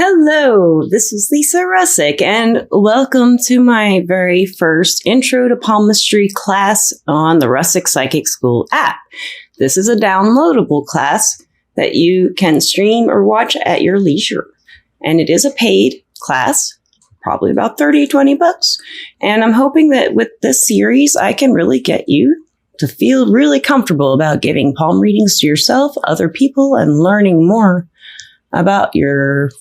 Hello, this is Lisa Russick, and welcome to my very first Intro to Palmistry class on the Russick Psychic School app. This is a downloadable class that you can stream or watch at your leisure. And it is a paid class, probably about $20 bucks. And I'm hoping that with this series, I can really get you to feel really comfortable about giving palm readings to yourself, other people, and learning more about your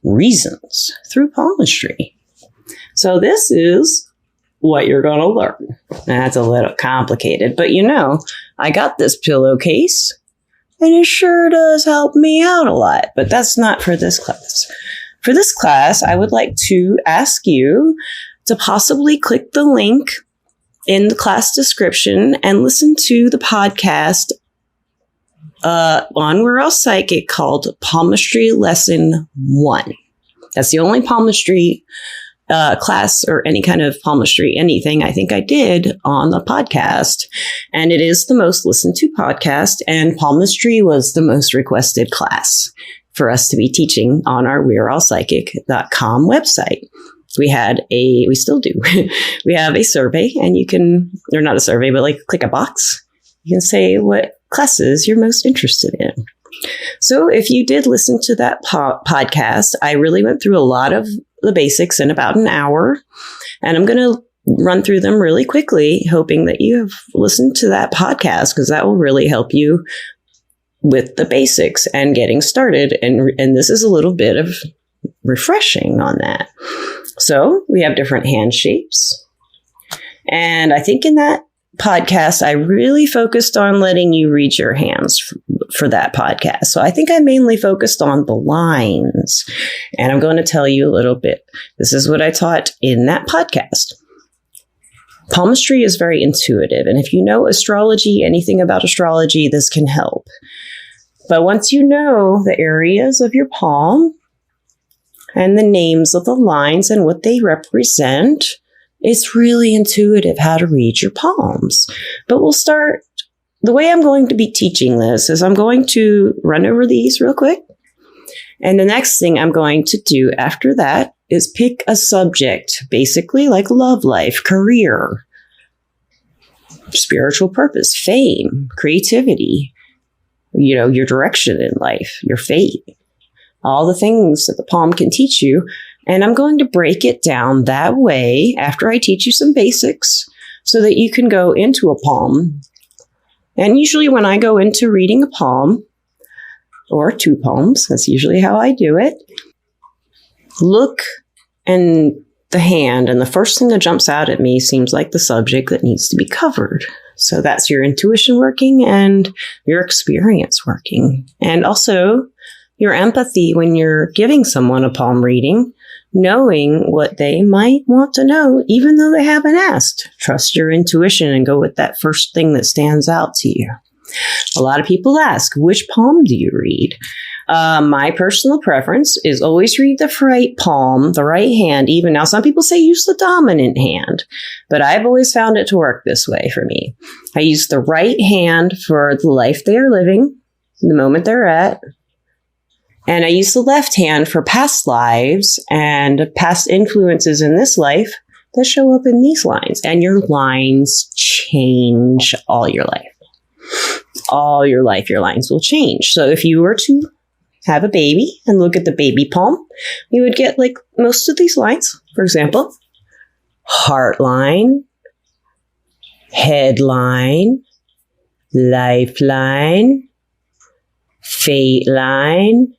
reasons through palmistry. So this is what you're going to learn. That's a little complicated, but I got this pillowcase and it sure does help me out a lot, but that's not for this class. For this class, I would like to ask you to possibly click the link in the class description and listen to the podcast on We're All Psychic called Palmistry Lesson One. That's the only palmistry class or any kind of palmistry anything I think I did on the podcast. And it is the most listened to podcast, and palmistry was the most requested class for us to be teaching on our we'reallpsychic.com website. We still do. We have a survey, and or not a survey, but click a box. You can say what classes you're most interested in. So if you did listen to that podcast, I really went through a lot of the basics in about an hour, and I'm going to run through them really quickly, hoping that you have listened to that podcast, because that will really help you with the basics and getting started. And this is a little bit of refreshing on that. So we have different hand shapes. And I think in that podcast, I really focused on letting you read your hands for that podcast. So I think I mainly focused on the lines. And I'm going to tell you a little bit. This is what I taught in that podcast. Palmistry is very intuitive. And if you know astrology, anything about astrology, this can help. But once you know the areas of your palm and the names of the lines and what they represent, it's really intuitive how to read your palms. But we'll start, the way I'm going to be teaching this is I'm going to run over these real quick. And the next thing I'm going to do after that is pick a subject, basically like love life, career, spiritual purpose, fame, creativity, your direction in life, your fate, all the things that the palm can teach you. And I'm going to break it down that way after I teach you some basics so that you can go into a palm. And usually when I go into reading a palm or two palms, that's usually how I do it, look in the hand, and the first thing that jumps out at me seems like the subject that needs to be covered. So that's your intuition working and your experience working. And also your empathy when you're giving someone a palm reading, knowing what they might want to know, even though they haven't asked. Trust your intuition and go with that first thing that stands out to you. A lot of people ask, which palm do you read? My personal preference is always read the right palm, the right hand. Even now, some people say use the dominant hand, but I've always found it to work this way for me. I use the right hand for the life they are living, the moment they're at. And I use the left hand for past lives and past influences in this life that show up in these lines. And your lines change all your life. All your life, your lines will change. So if you were to have a baby and look at the baby palm, you would get most of these lines. For example, heart line, head line, lifeline, fate line.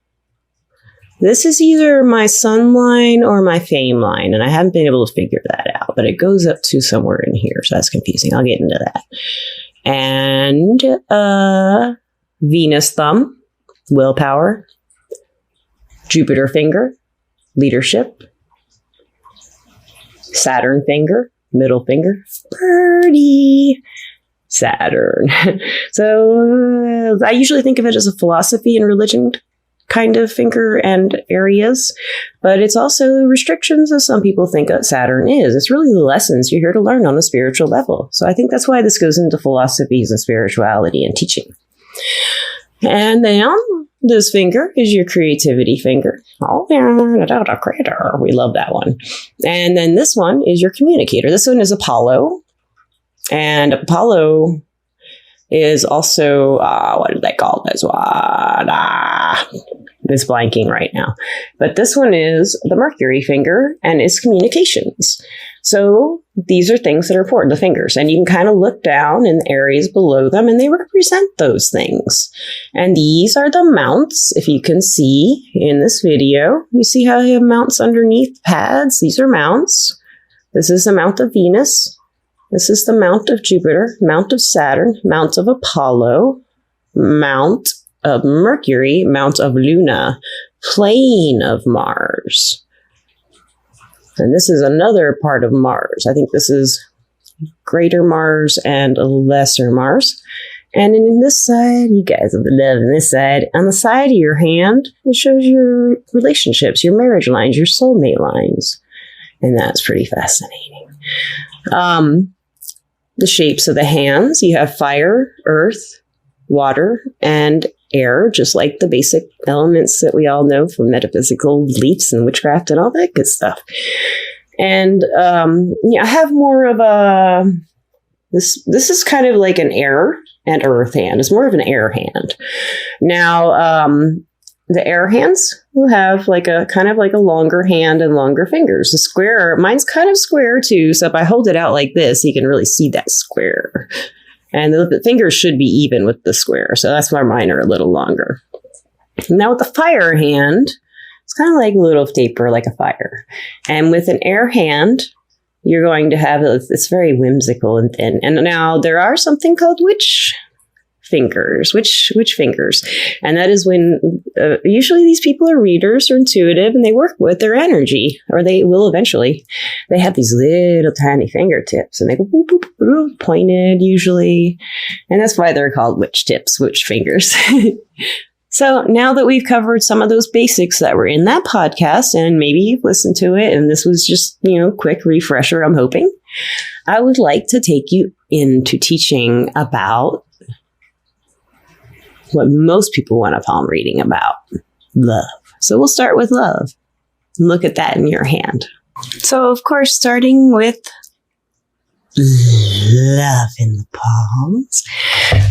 This is either my sun line or my fame line, and I haven't been able to figure that out, but it goes up to somewhere in here, so that's confusing. I'll get into that. And Venus thumb, willpower, Jupiter finger, leadership, Saturn finger, middle finger, birdie, Saturn. So I usually think of it as a philosophy and religion kind of finger and areas, but it's also restrictions as some people think Saturn is. It's really the lessons you're here to learn on a spiritual level. So I think that's why this goes into philosophies and spirituality and teaching. And then this finger is your creativity finger. Oh, yeah, creator. We love that one. And then this one is your communicator. This one is Apollo. And Apollo is also, what did they call this one? It's blanking right now. But this one is the Mercury finger and it's communications. So these are things that are important, the fingers. And you can kind of look down in the areas below them and they represent those things. And these are the mounts. If you can see in this video, you see how you have mounts underneath pads. These are mounts. This is the mount of Venus. This is the mount of Jupiter, mount of Saturn, mount of Apollo, mount of Mercury, mount of Luna, plane of Mars. And this is another part of Mars. I think this is greater Mars and lesser Mars. And in this side, you guys have been loving this side. On the side of your hand, it shows your relationships, your marriage lines, your soulmate lines. And that's pretty fascinating. The shapes of the hands, you have fire, earth, water, and air, just like the basic elements that we all know from metaphysical beliefs and witchcraft and all that good stuff. And I have more of a, this is kind of like an air and earth hand. It's more of an air hand. Now, the air hands will have like a kind of like a longer hand and longer fingers. The square, mine's kind of square too. So if I hold it out like this, you can really see that square. And the fingers should be even with the square. So that's why mine are a little longer. Now with the fire hand, it's kind of like a little taper, like a fire. And with an air hand, you're going to have, it's very whimsical and thin. And now there are something called witch fingers. And that is when usually these people are readers or intuitive and they work with their energy, or they will eventually. They have these little tiny fingertips and they go boop, boop, boop, pointed usually. And that's why they're called witch fingers. So now that we've covered some of those basics that were in that podcast, and maybe you've listened to it and this was just, quick refresher, I'm hoping, I would like to take you into teaching about what most people want a palm reading about, love. So we'll start with love. Look at that in your hand. So, of course, starting with love in the palms,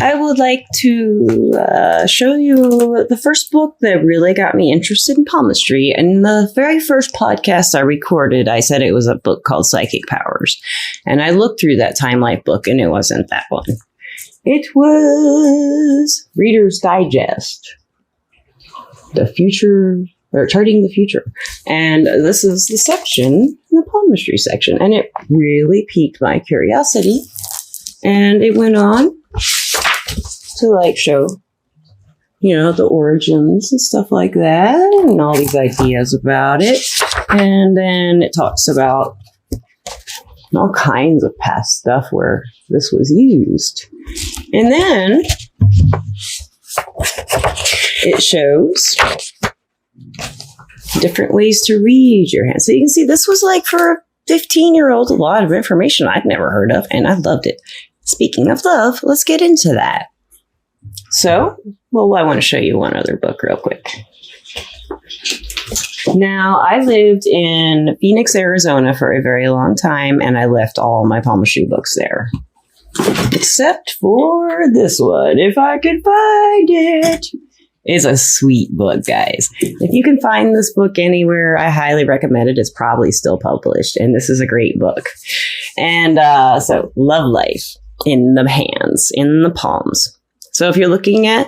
I would like to show you the first book that really got me interested in palmistry. And the very first podcast I recorded, I said it was a book called Psychic Powers. And I looked through that Time Life book and it wasn't that one. It was Reader's Digest, the future, or charting the future. And this is the section, the palmistry section. And it really piqued my curiosity. And it went on to show, the origins and stuff like that and all these ideas about it. And then it talks about all kinds of past stuff where this was used. And then it shows different ways to read your hand. So you can see this was for a 15-year-old, a lot of information I'd never heard of, and I loved it. Speaking of love, let's get into that. So, I want to show you one other book real quick. Now, I lived in Phoenix, Arizona for a very long time, and I left all my palmistry books there. Except for this one, if I could find it. It's a sweet book, guys. If you can find this book anywhere, I highly recommend it. It's probably still published, and this is a great book. And so, Love Life in the hands, in the palms. So if you're looking at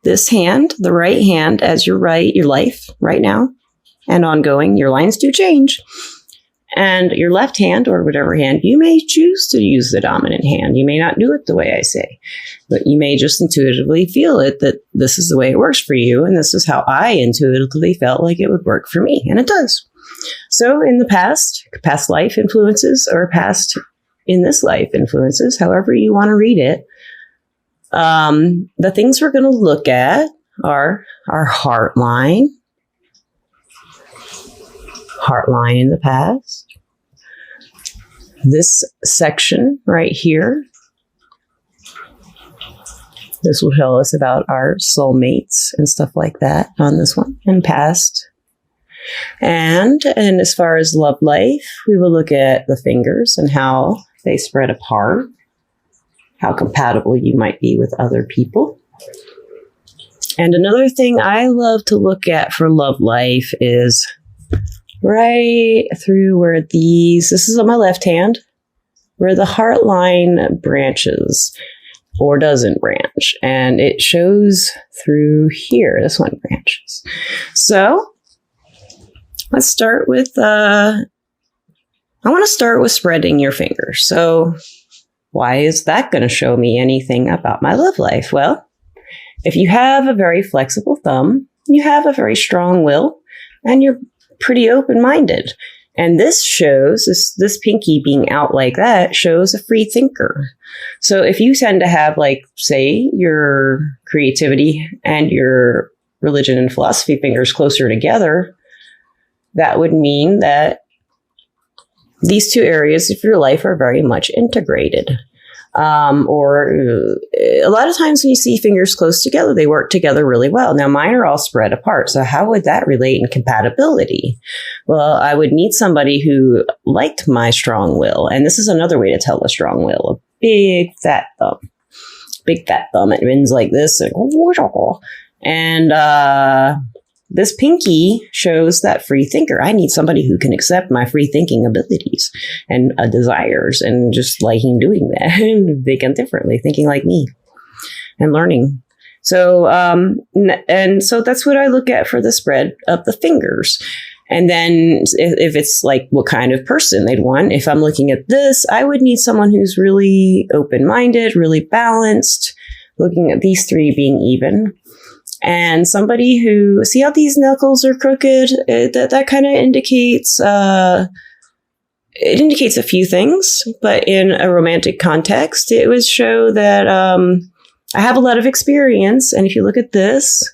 this hand, the right hand, as your life right now, and ongoing, your lines do change. And your left hand, or whatever hand, you may choose to use the dominant hand. You may not do it the way I say, but you may just intuitively feel it, that this is the way it works for you. And this is how I intuitively felt like it would work for me. And it does. So in the past life influences, or past in this life influences, however you want to read it, the things we're going to look at are our heart line in the past. This section right here This will tell us about our soulmates and stuff like that on this one and past. And as far as love life, we will look at the fingers and how they spread apart, how compatible you might be with other people. And another thing I love to look at for love life is right through where this is on my left hand, where the heart line branches or doesn't branch. And it shows through here. This one branches. So let's start with, I want to start with spreading your fingers. So why is that going to show me anything about my love life? Well, if you have a very flexible thumb, you have a very strong will, and you're pretty open-minded. And this shows, this pinky being out like that shows a free thinker. So if you tend to have, like, say, your creativity and your religion and philosophy fingers closer together, that would mean that these two areas of your life are very much integrated. Or a lot of times when you see fingers close together, they work together really well. Now, mine are all spread apart. So how would that relate in compatibility? Well, I would need somebody who liked my strong will. And this is another way to tell a strong will. A big fat thumb. Big fat thumb. It ends like this. And this pinky shows that free thinker. I need somebody who can accept my free thinking abilities and desires and just liking doing that and thinking differently, thinking like me and learning. So, and so that's what I look at for the spread of the fingers. And then if it's like what kind of person they'd want, if I'm looking at this, I would need someone who's really open-minded, really balanced, looking at these three being even. And somebody who, see how these knuckles are crooked? That kind of indicates, it indicates a few things, but in a romantic context, it would show that I have a lot of experience. And if you look at this,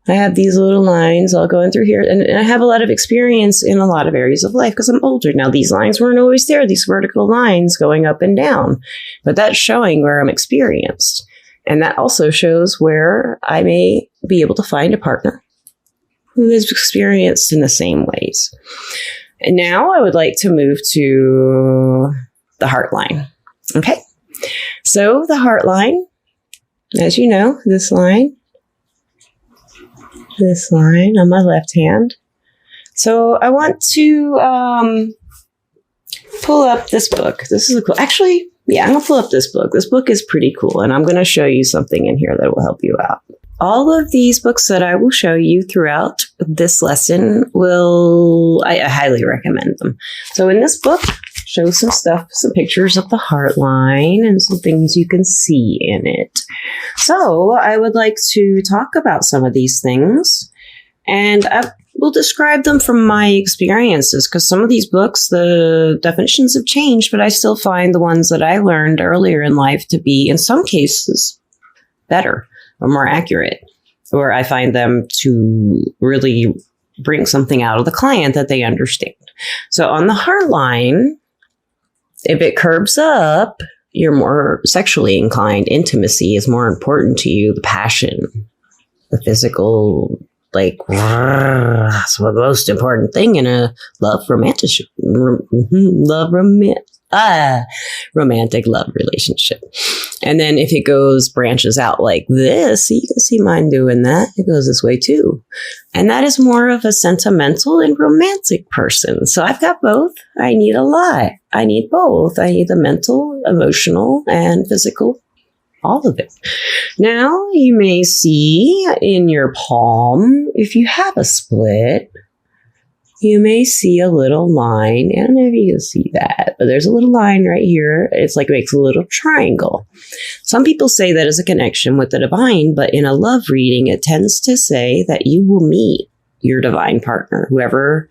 I have these little lines all going through here. And I have a lot of experience in a lot of areas of life because I'm older. Now, these lines weren't always there, these vertical lines going up and down. But that's showing where I'm experienced. And that also shows where I may be able to find a partner who is experienced in the same ways. And now I would like to move to the heart line. Okay. So the heart line, as you know, this line on my left hand. So I want to pull up this book. This is a cool, actually, yeah, I'm going to pull up this book. This book is pretty cool, and I'm going to show you something in here that will help you out. All of these books that I will show you throughout this lesson I highly recommend them. So in this book, show some stuff, some pictures of the heart line and some things you can see in it. So I would like to talk about some of these things, and I will describe them from my experiences, because some of these books, the definitions have changed, but I still find the ones that I learned earlier in life to be, in some cases, better or more accurate, or I find them to really bring something out of the client that they understand. So on the heart line, if it curves up, you're more sexually inclined. Intimacy is more important to you. The passion, the physical, like, that's the most important thing in a romantic love relationship. And then if it branches out like this, you can see mine doing that. It goes this way too. And that is more of a sentimental and romantic person. So I've got both. I need a lot. I need both. I need the mental, emotional, and physical. All of it. Now, you may see in your palm, if you have a split, you may see a little line. I don't know if you can see that, but there's a little line right here. It's like it makes a little triangle. Some people say that is a connection with the divine, but in a love reading, it tends to say that you will meet your divine partner, whoever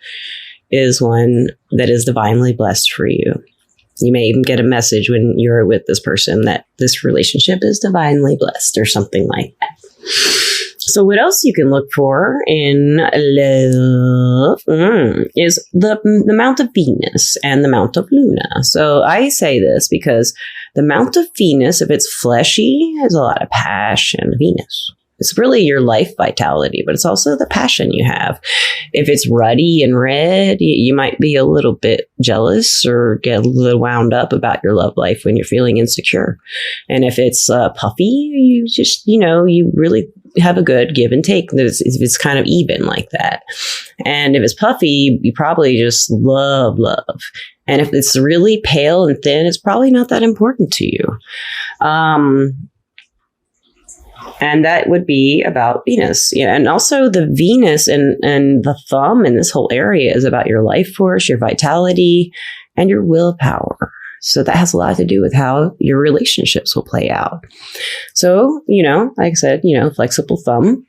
is one that is divinely blessed for you. You may even get a message when you're with this person that this relationship is divinely blessed or something like that. So what else you can look for in love is the Mount of Venus and the Mount of Luna. So I say this because The Mount of Venus, if it's fleshy, has a lot of passion. Venus. It's really your life vitality, but it's also the passion you have. If it's ruddy and red, you might be a little bit jealous or get a little wound up about your love life when you're feeling insecure. And if it's puffy, you just, you really have a good give and take. It's kind of even like that. And if it's puffy, you probably just love. And if it's really pale and thin, it's probably not that important to you. And that would be about Venus. Yeah, and also the Venus and the thumb in this whole area is about your life force, your vitality, and your willpower. So that has a lot to do with how your relationships will play out. So, like I said, flexible thumb,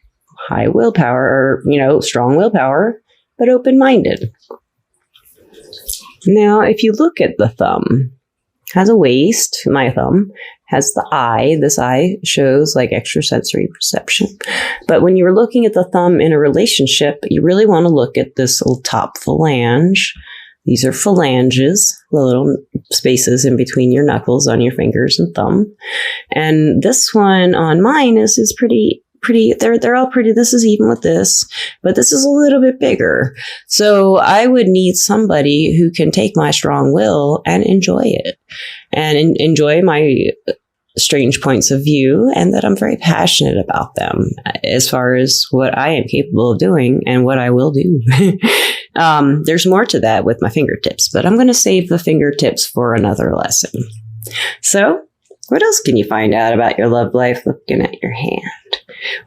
high willpower, or, strong willpower, but open-minded. Now, if you look at the thumb, has a waist, my thumb, has the eye. This eye shows like extrasensory perception. But when you're looking at the thumb in a relationship, you really want to look at this little top phalange. These are phalanges, the little spaces in between your knuckles on your fingers and thumb. And this one on mine is pretty. They're all pretty. This is even with this, but this is a little bit bigger. So I would need somebody who can take my strong will and enjoy it and enjoy my strange points of view, and that I'm very passionate about them as far as what I am capable of doing and what I will do. There's more to that with my fingertips, but I'm going to save the fingertips for another lesson. So what else can you find out about your love life looking at your hand?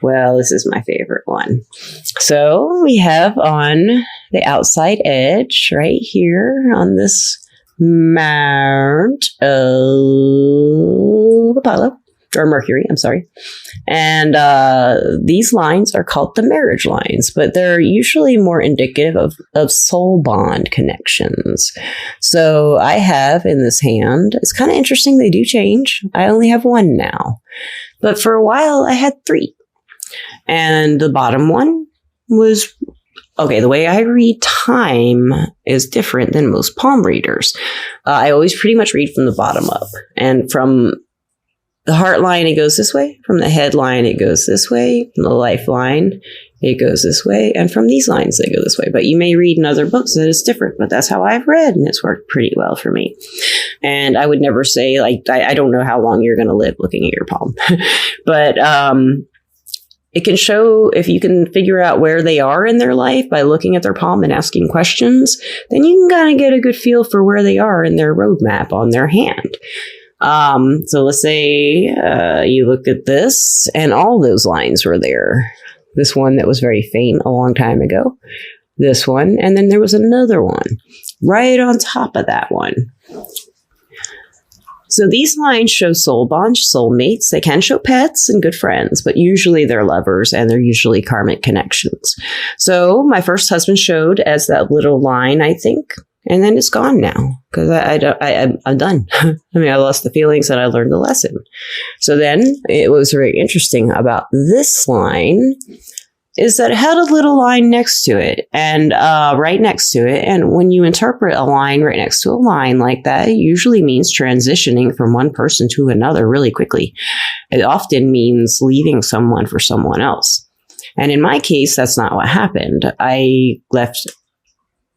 Well, this is my favorite one. So we have on the outside edge right here on this mount of Apollo, or Mercury, I'm sorry. And these lines are called the marriage lines, but they're usually more indicative of soul bond connections. So I have in this hand, it's kind of interesting, they do change. I only have one now, but for a while I had 3. And the bottom one was, okay, the way I read time is different than most palm readers. I always pretty much read from the bottom up. And from the heart line, it goes this way. From the head line, it goes this way. From the life line, it goes this way. And from these lines, they go this way. But you may read in other books that it's different. But that's how I've read, and it's worked pretty well for me. And I would never say, I don't know how long you're going to live looking at your palm. But it can show, if you can figure out where they are in their life by looking at their palm and asking questions, then you can kind of get a good feel for where they are in their roadmap on their hand. So let's say you look at this and all those lines were there. This one that was very faint a long time ago. This one. And then there was another one right on top of that one. So these lines show soul bonds, soulmates. They can show pets and good friends, but usually they're lovers and they're usually karmic connections. So my first husband showed as that little line, I think, and then it's gone now because I'm done. I mean, I lost the feelings and I learned the lesson. So then it was very interesting about this line is that it had a little line next to it and right next to it. And when you interpret a line right next to a line like that, it usually means transitioning from one person to another really quickly. It often means leaving someone for someone else. And in my case, that's not what happened. I left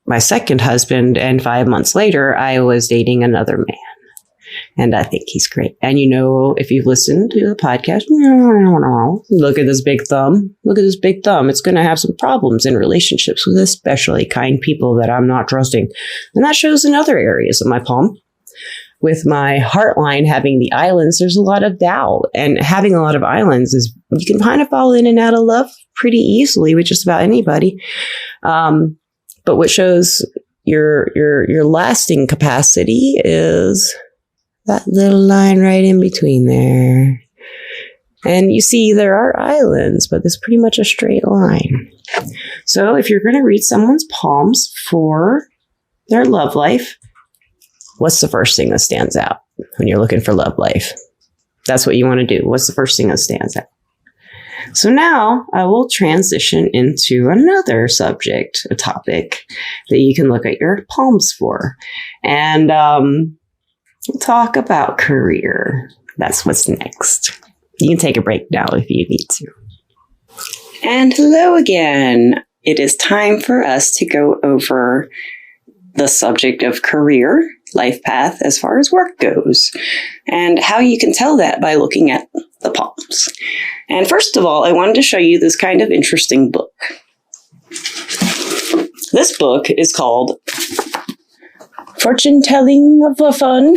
my second husband, and 5 months later, I was dating another man. And I think he's great. And if you've listened to the podcast, look at this big thumb. Look at this big thumb. It's going to have some problems in relationships with especially kind people that I'm not trusting. And that shows in other areas of my palm. With my heart line having the islands, there's a lot of doubt. And having a lot of islands is, you can kind of fall in and out of love pretty easily with just about anybody. But what shows your lasting capacity is that little line right in between there. And you see there are islands, but it's pretty much a straight line. So if you're going to read someone's palms for their love life, what's the first thing that stands out when you're looking for love life? That's what you want to do. What's the first thing that stands out? So now I will transition into another subject, a topic that you can look at your palms for. And We'll talk about career. That's what's next. You can take a break now if you need to. And hello again. It is time for us to go over the subject of career, life path, as far as work goes, and how you can tell that by looking at the palms. And first of all, I wanted to show you this kind of interesting book. This book is called Fortune Telling for Fun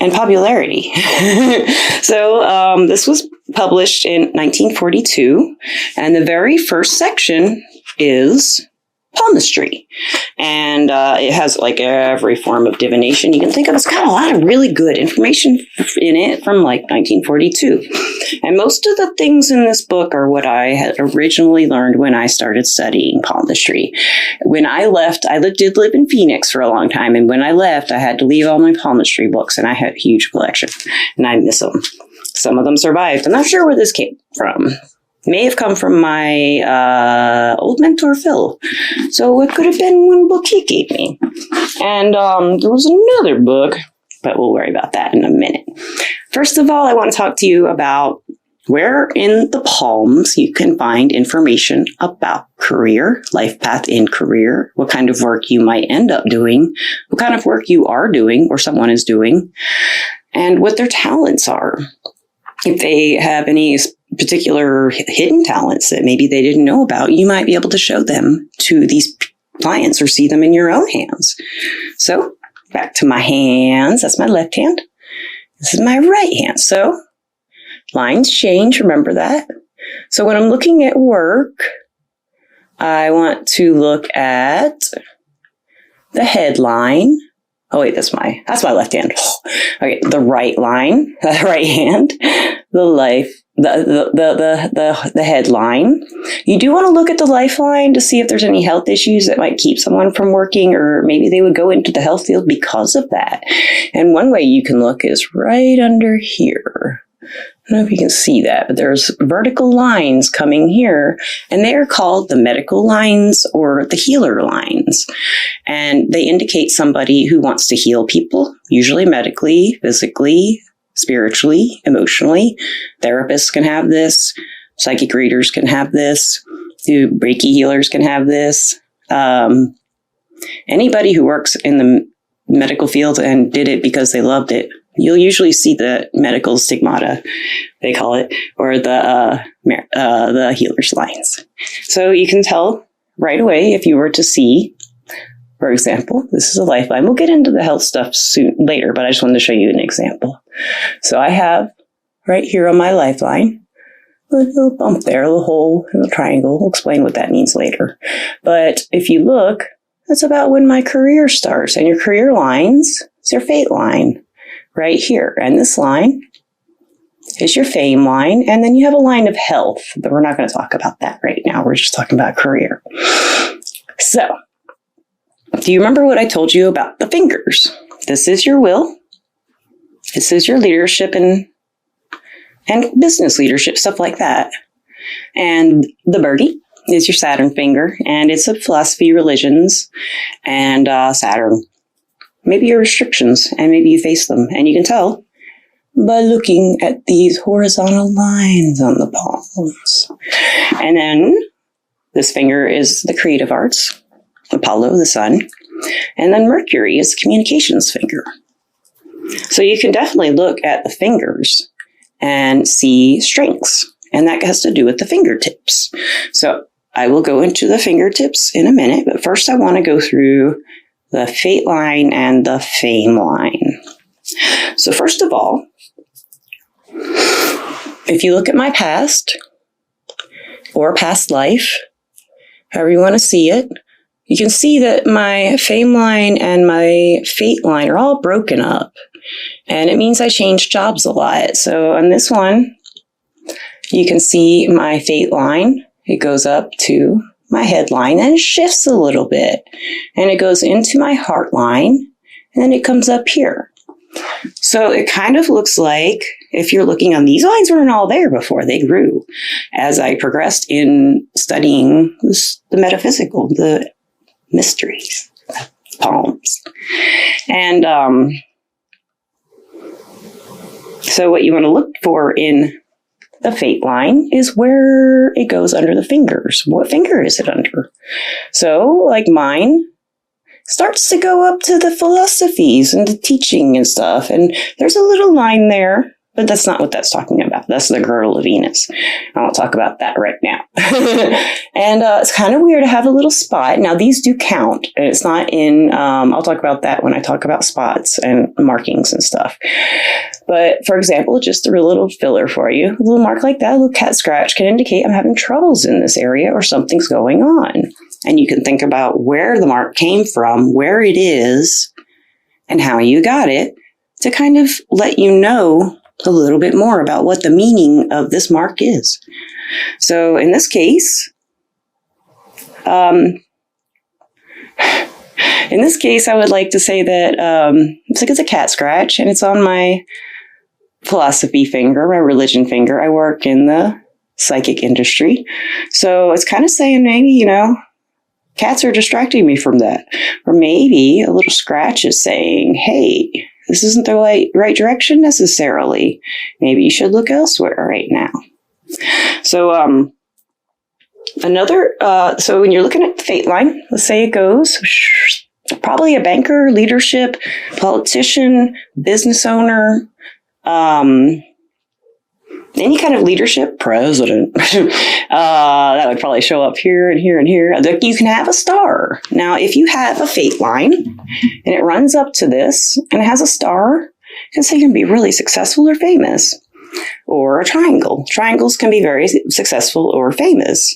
and Popularity. So this was published in 1942, and the very first section is palmistry. And it has like every form of divination you can think of. It's got a lot of really good information in it from like 1942. And most of the things in this book are what I had originally learned when I started studying palmistry. When I left, I did live in Phoenix for a long time. And when I left, I had to leave all my palmistry books, and I had a huge collection, and I miss them. Some of them survived. I'm not sure where this came from. May have come from my old mentor, Phil. So it could have been one book he gave me. And there was another book, but we'll worry about that in a minute. First of all, I want to talk to you about where in the palms you can find information about career, life path in career, what kind of work you might end up doing, what kind of work you are doing or someone is doing, and what their talents are. If they have any particular hidden talents that maybe they didn't know about, you might be able to show them to these clients or see them in your own hands. So back to my hands. That's my left hand. This is my right hand. So lines change. Remember that. So when I'm looking at work, I want to look at the headline. Oh wait, that's my left hand. Okay, the right line, the right hand, the life, the headline. You do want to look at the lifeline to see if there's any health issues that might keep someone from working, or maybe they would go into the health field because of that. And one way you can look is right under here. I don't know if you can see that, but there's vertical lines coming here, and they are called the medical lines or the healer lines. And they indicate somebody who wants to heal people, usually medically, physically, spiritually, emotionally. Therapists can have this. Psychic readers can have this. Reiki healers can have this. Anybody who works in the medical field and did it because they loved it, you'll usually see the medical stigmata, they call it, or the healer's lines. So you can tell right away if you were to see, for example, this is a lifeline. We'll get into the health stuff later, but I just wanted to show you an example. So I have right here on my lifeline, a little bump there, a little hole, a little triangle. We'll explain what that means later. But if you look, that's about when my career starts. And your career lines is your fate line right here. And this line is your fame line. And then you have a line of health, but we're not going to talk about that right now. We're just talking about career. So, do you remember what I told you about the fingers? This is your will. This is your leadership and business leadership, stuff like that. And the birdie is your Saturn finger, and it's a philosophy, religions, and Saturn. Maybe your restrictions, and maybe you face them. And you can tell by looking at these horizontal lines on the palms. And then this finger is the creative arts, Apollo, the sun. And then Mercury is the communications finger. So you can definitely look at the fingers and see strengths. And that has to do with the fingertips. So I will go into the fingertips in a minute, but first I want to go through the fate line and the fame line. So first of all, if you look at my past or past life, however you want to see it, you can see that my fame line and my fate line are all broken up. And it means I changed jobs a lot. So on this one, you can see my fate line. It goes up to my headline and it shifts a little bit. And it goes into my heart line. And then it comes up here. So it kind of looks like, if you're looking on these lines, weren't all there before. They grew as I progressed in studying the metaphysical, the mysteries, palms. And So what you want to look for in the fate line is where it goes under the fingers. What finger is it under? So, like mine starts to go up to the philosophies and the teaching and stuff. And there's a little line there, but that's not what that's talking about. That's the girdle of Venus. I won't talk about that right now. And it's kind of weird to have a little spot. Now, these do count. And it's not in, I'll talk about that when I talk about spots and markings and stuff. But for example, just a little filler for you. A little mark like that, a little cat scratch can indicate I'm having troubles in this area or something's going on. And you can think about where the mark came from, where it is, and how you got it to kind of let you know a little bit more about what the meaning of this mark is. So in this case, I would like to say that it's like it's a cat scratch, and it's on my philosophy finger, my religion finger. I work in the psychic industry. So it's kind of saying maybe, cats are distracting me from that. Or maybe a little scratch is saying, hey, this isn't the right direction necessarily. Maybe you should look elsewhere right now. So so when you're looking at the fate line, let's say it goes probably a banker, leadership, politician, business owner, any kind of leadership, president, that would probably show up here and here and here. You can have a star. Now, if you have a fate line and it runs up to this and it has a star, you can say you can be really successful or famous. Or a triangle. Triangles can be very successful or famous.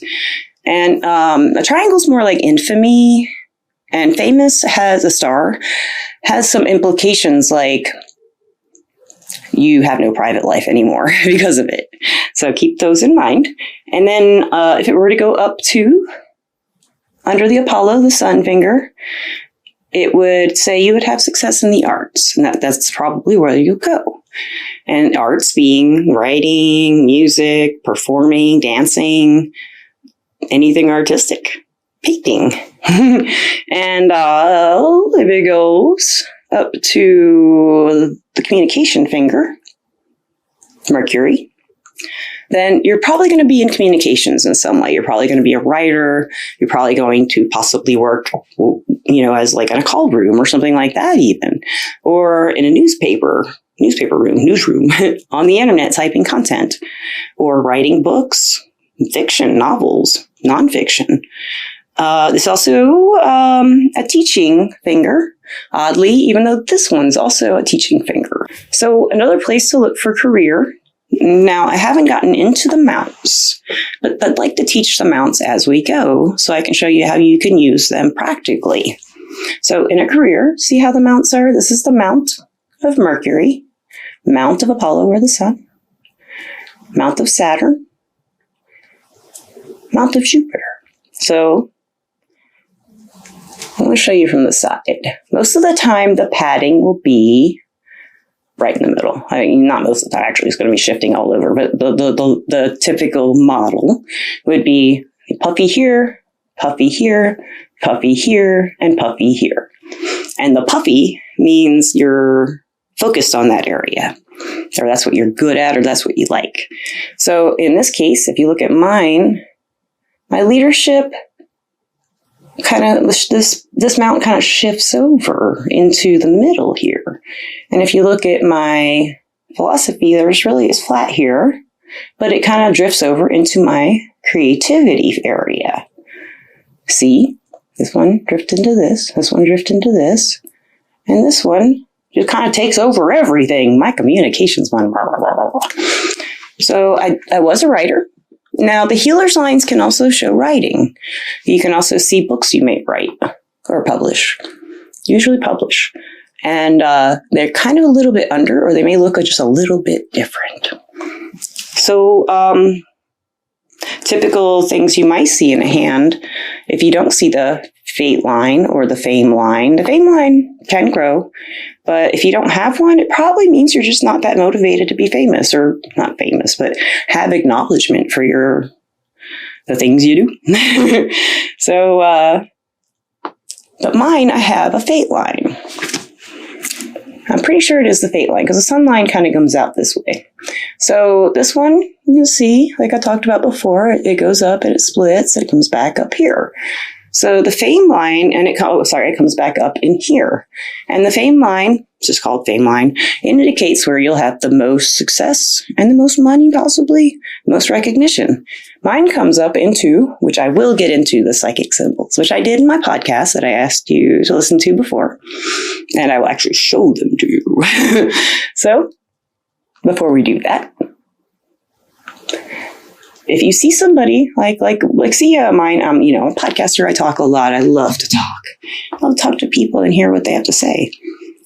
And a triangle is more like infamy, and famous has a star, has some implications like you have no private life anymore because of it. So keep those in mind. And then if it were to go up to under the Apollo, the sun finger, it would say you would have success in the arts. And that's probably where you go. And arts being writing, music, performing, dancing, anything artistic, painting. And if it goes up to the communication finger, Mercury, then you're probably going to be in communications in some way. You're probably going to be a writer. You're probably going to possibly work, as like in a call room or something like that even. Or in a newsroom, on the internet typing content. Or writing books, fiction, novels, nonfiction. There's also a teaching finger, oddly, even though this one's also a teaching finger. So another place to look for career. Now, I haven't gotten into the mounts, but I'd like to teach the mounts as we go so I can show you how you can use them practically. So in a career, see how the mounts are? This is the mount of Mercury, mount of Apollo or the sun, mount of Saturn, mount of Jupiter. So I'm going to show you from the side. Most of the time, the padding will be right in the middle. I mean, not most of the time, actually, it's going to be shifting all over, but the typical model would be puffy here, puffy here, puffy here, and puffy here. And the puffy means you're focused on that area, or that's what you're good at, or that's what you like. So in this case, if you look at mine, my leadership this mount kind of shifts over into the middle here. And if you look at my philosophy, it's flat here, but it kind of drifts over into my creativity area. See, this one drift into this one drift into this, and this one just kind of takes over everything. My communications one. So I was a writer. Now, the healer's lines can also show writing. You can also see books you may write or publish, usually publish. And they're kind of a little bit under, or they may look just a little bit different. So typical things you might see in a hand, if you don't see the fate line or the fame line can grow. But if you don't have one, it probably means you're just not that motivated to be famous, or not famous, but have acknowledgement for the things you do. So, but mine, I have a fate line. I'm pretty sure it is the fate line because the sun line kind of comes out this way. So this one, you'll see, like I talked about before, it goes up and it splits and it comes back up here. So the fame line, and it comes back up in here. And the fame line, it's just called fame line, indicates where you'll have the most success and the most money, possibly, most recognition. Mine comes up into, which I will get into, the psychic symbols, which I did in my podcast that I asked you to listen to before. And I will actually show them to you. So, before we do that, if you see somebody like see mine, I'm a podcaster. I talk a lot. I love to talk. I love to talk to people and hear what they have to say.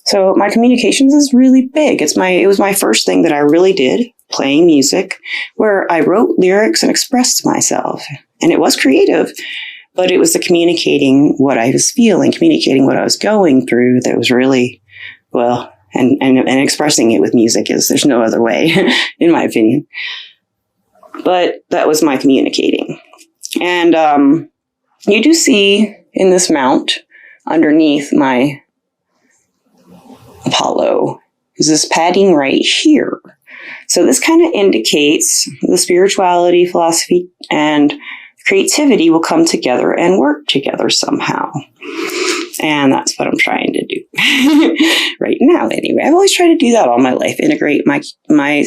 So my communications is really big. It was my first thing that I really did, playing music, where I wrote lyrics and expressed myself. And it was creative, but it was the communicating what I was feeling, communicating what I was going through that was really, well, and expressing it with music there's no other way, in my opinion. But that was my communicating. And you do see in this mount underneath my Apollo is this padding right here. So this kind of indicates the spirituality, philosophy, and creativity will come together and work together somehow. And that's what I'm trying to do right now anyway. I've always tried to do that all my life, integrate my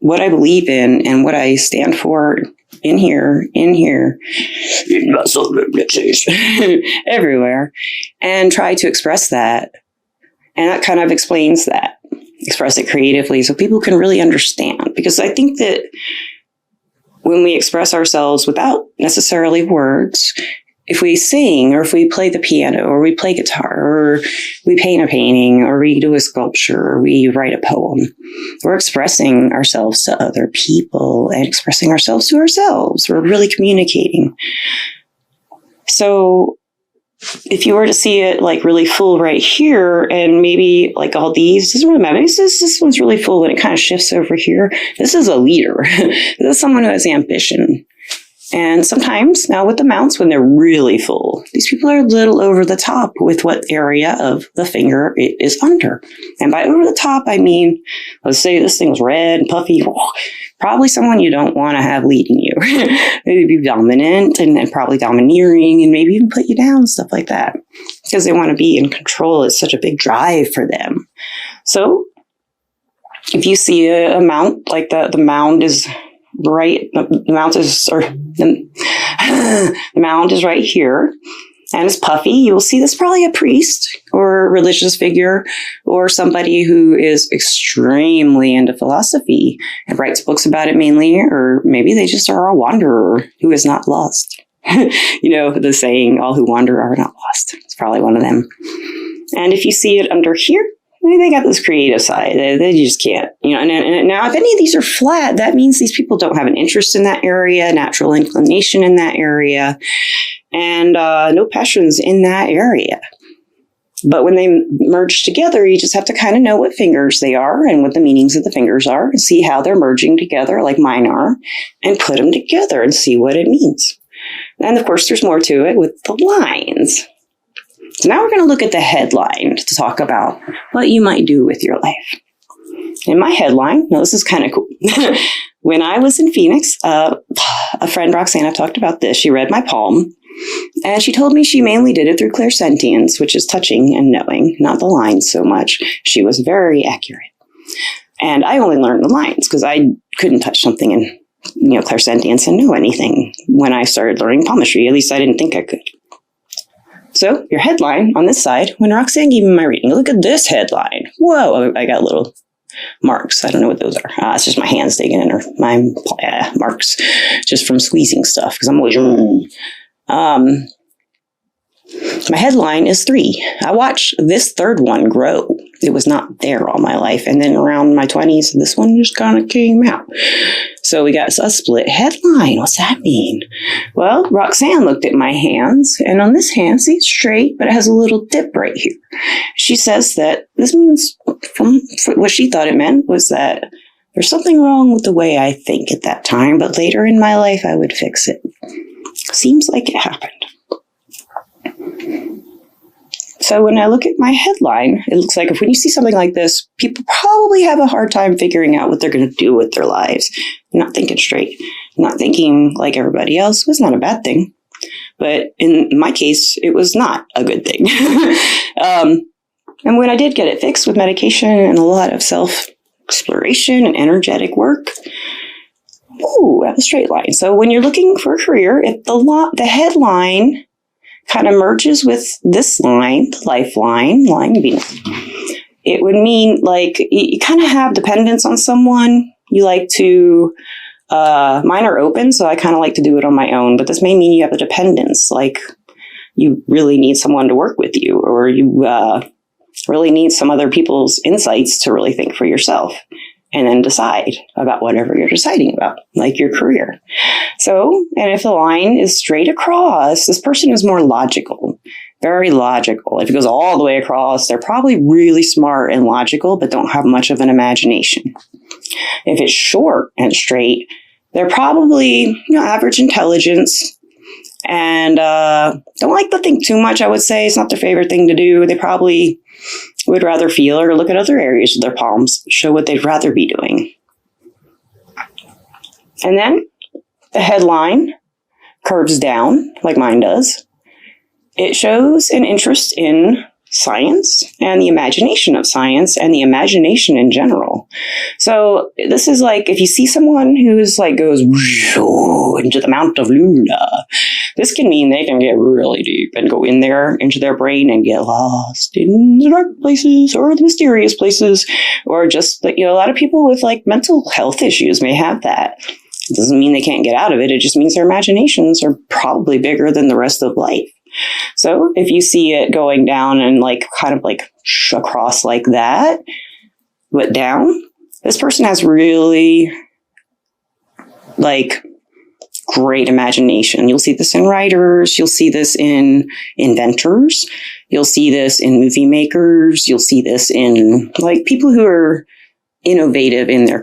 what I believe in and what I stand for in here, in muscle ellipses, everywhere, and try to express that. And that kind of explains that. Express it creatively so people can really understand. Because I think that when we express ourselves without necessarily words, if we sing or if we play the piano or we play guitar or we paint a painting or we do a sculpture or we write a poem, we're expressing ourselves to other people and expressing ourselves to ourselves. We're really communicating. So if you were to see it like really full right here and maybe like all these, doesn't really matter. This one's really full and it kind of shifts over here. This is a leader. This is someone who has ambition. And sometimes now with the mounts, when they're really full, these people are a little over the top with what area of the finger it is under. And by over the top, I mean, let's say this thing was red and puffy. Probably someone you don't want to have leading you. Maybe be dominant and probably domineering and maybe even put you down, stuff like that. Because they want to be in control. It's such a big drive for them. So if you see a mount like that, the mound is right, the mound is right here, and it's puffy. You'll see this probably a priest or a religious figure or somebody who is extremely into philosophy and writes books about it mainly, or maybe they just are a wanderer who is not lost. The saying, all who wander are not lost. It's probably one of them. And if you see it under here, they got this creative side. They just can't, and now if any of these are flat, that means these people don't have an interest in that area, natural inclination in that area, and no passions in that area. But when they merge together, you just have to kind of know what fingers they are and what the meanings of the fingers are and see how they're merging together like mine are and put them together and see what it means. And of course, there's more to it with the lines. So now we're going to look at the headline to talk about what you might do with your life. In my headline, now this is kind of cool. When I was in Phoenix, a friend, Roxanne, I've talked about this. She read my palm, and she told me she mainly did it through clairsentience, which is touching and knowing, not the lines so much. She was very accurate. And I only learned the lines because I couldn't touch something in clairsentience and know anything when I started learning palmistry. At least I didn't think I could. So your headline on this side, when Roxanne gave me my reading, look at this headline. Whoa, I got little marks. I don't know what those are. It's just my hands digging in, or my marks just from squeezing stuff because I'm always... my headline is 3. I watched this third one grow. It was not there all my life. And then around my 20s, this one just kind of came out. So we got a split headline. What's that mean? Well, Roxanne looked at my hands, and on this hand, see, it's straight, but it has a little dip right here. She says that this means, from what she thought it meant, was that there's something wrong with the way I think at that time, but later in my life, I would fix it. Seems like it happened. So when I look at my headline, it looks like if when you see something like this, people probably have a hard time figuring out what they're going to do with their lives. Not thinking straight, not thinking like everybody else was not a bad thing. But in my case, it was not a good thing. And when I did get it fixed with medication and a lot of self-exploration and energetic work, I have a straight line. So when you're looking for a career, if the headline kind of merges with this line, the lifeline, line of Venus, it would mean like you kind of have dependence on someone. You like to, mine are open, so I kind of like to do it on my own, but this may mean you have a dependence, like you really need someone to work with you, or you really need some other people's insights to really think for yourself and then decide about whatever you're deciding about, like your career. So, and if the line is straight across, this person is more logical, very logical. If it goes all the way across, they're probably really smart and logical, but don't have much of an imagination. If it's short and straight, they're probably, average intelligence and don't like to think too much, I would say. It's not their favorite thing to do. They probably would rather feel or look at other areas of their palms, show what they'd rather be doing. And then the headline curves down, like mine does. It shows an interest in science and the imagination of science and the imagination in general. So this is like if you see someone who's like goes into the Mount of Luna, this can mean they can get really deep and go in there into their brain and get lost in the dark places or the mysterious places, or just a lot of people with like mental health issues may have that. It doesn't mean they can't get out of it. It just means their imaginations are probably bigger than the rest of life. So if you see it going down and like kind of like across like that, but down, this person has really like great imagination. You'll see this in writers. You'll see this in inventors. You'll see this in movie makers. You'll see this in like people who are innovative in their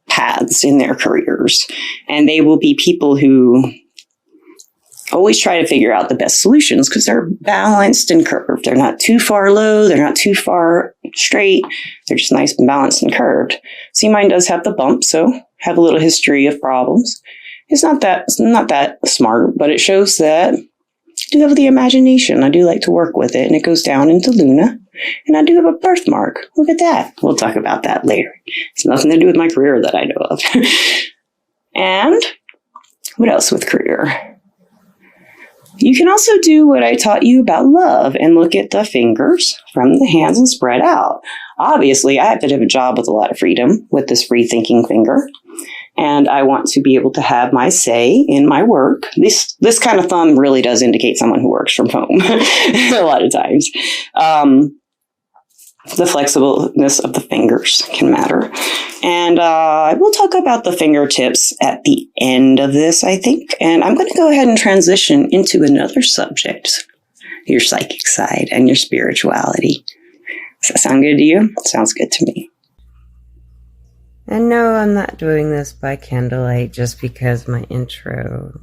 paths, in their careers. And they will be people who always try to figure out the best solutions because they're balanced and curved. They're not too far low. They're not too far straight. They're just nice and balanced and curved. See, mine does have the bump, so have a little history of problems. It's not that smart, but it shows that I do have the imagination. I do like to work with it, and it goes down into Luna. And I do have a birthmark. Look at that. We'll talk about that later. It's nothing to do with my career that I know of. And what else with career? You can also do what I taught you about love and look at the fingers from the hands and spread out. Obviously, I have to have a job with a lot of freedom with this free thinking finger. And I want to be able to have my say in my work. This kind of thumb really does indicate someone who works from home a lot of times. The flexibleness of the fingers can matter. And we'll talk about the fingertips at the end of this, I think. And I'm going to go ahead and transition into another subject, your psychic side and your spirituality. Does that sound good to you? Sounds good to me. And no, I'm not doing this by candlelight just because my intro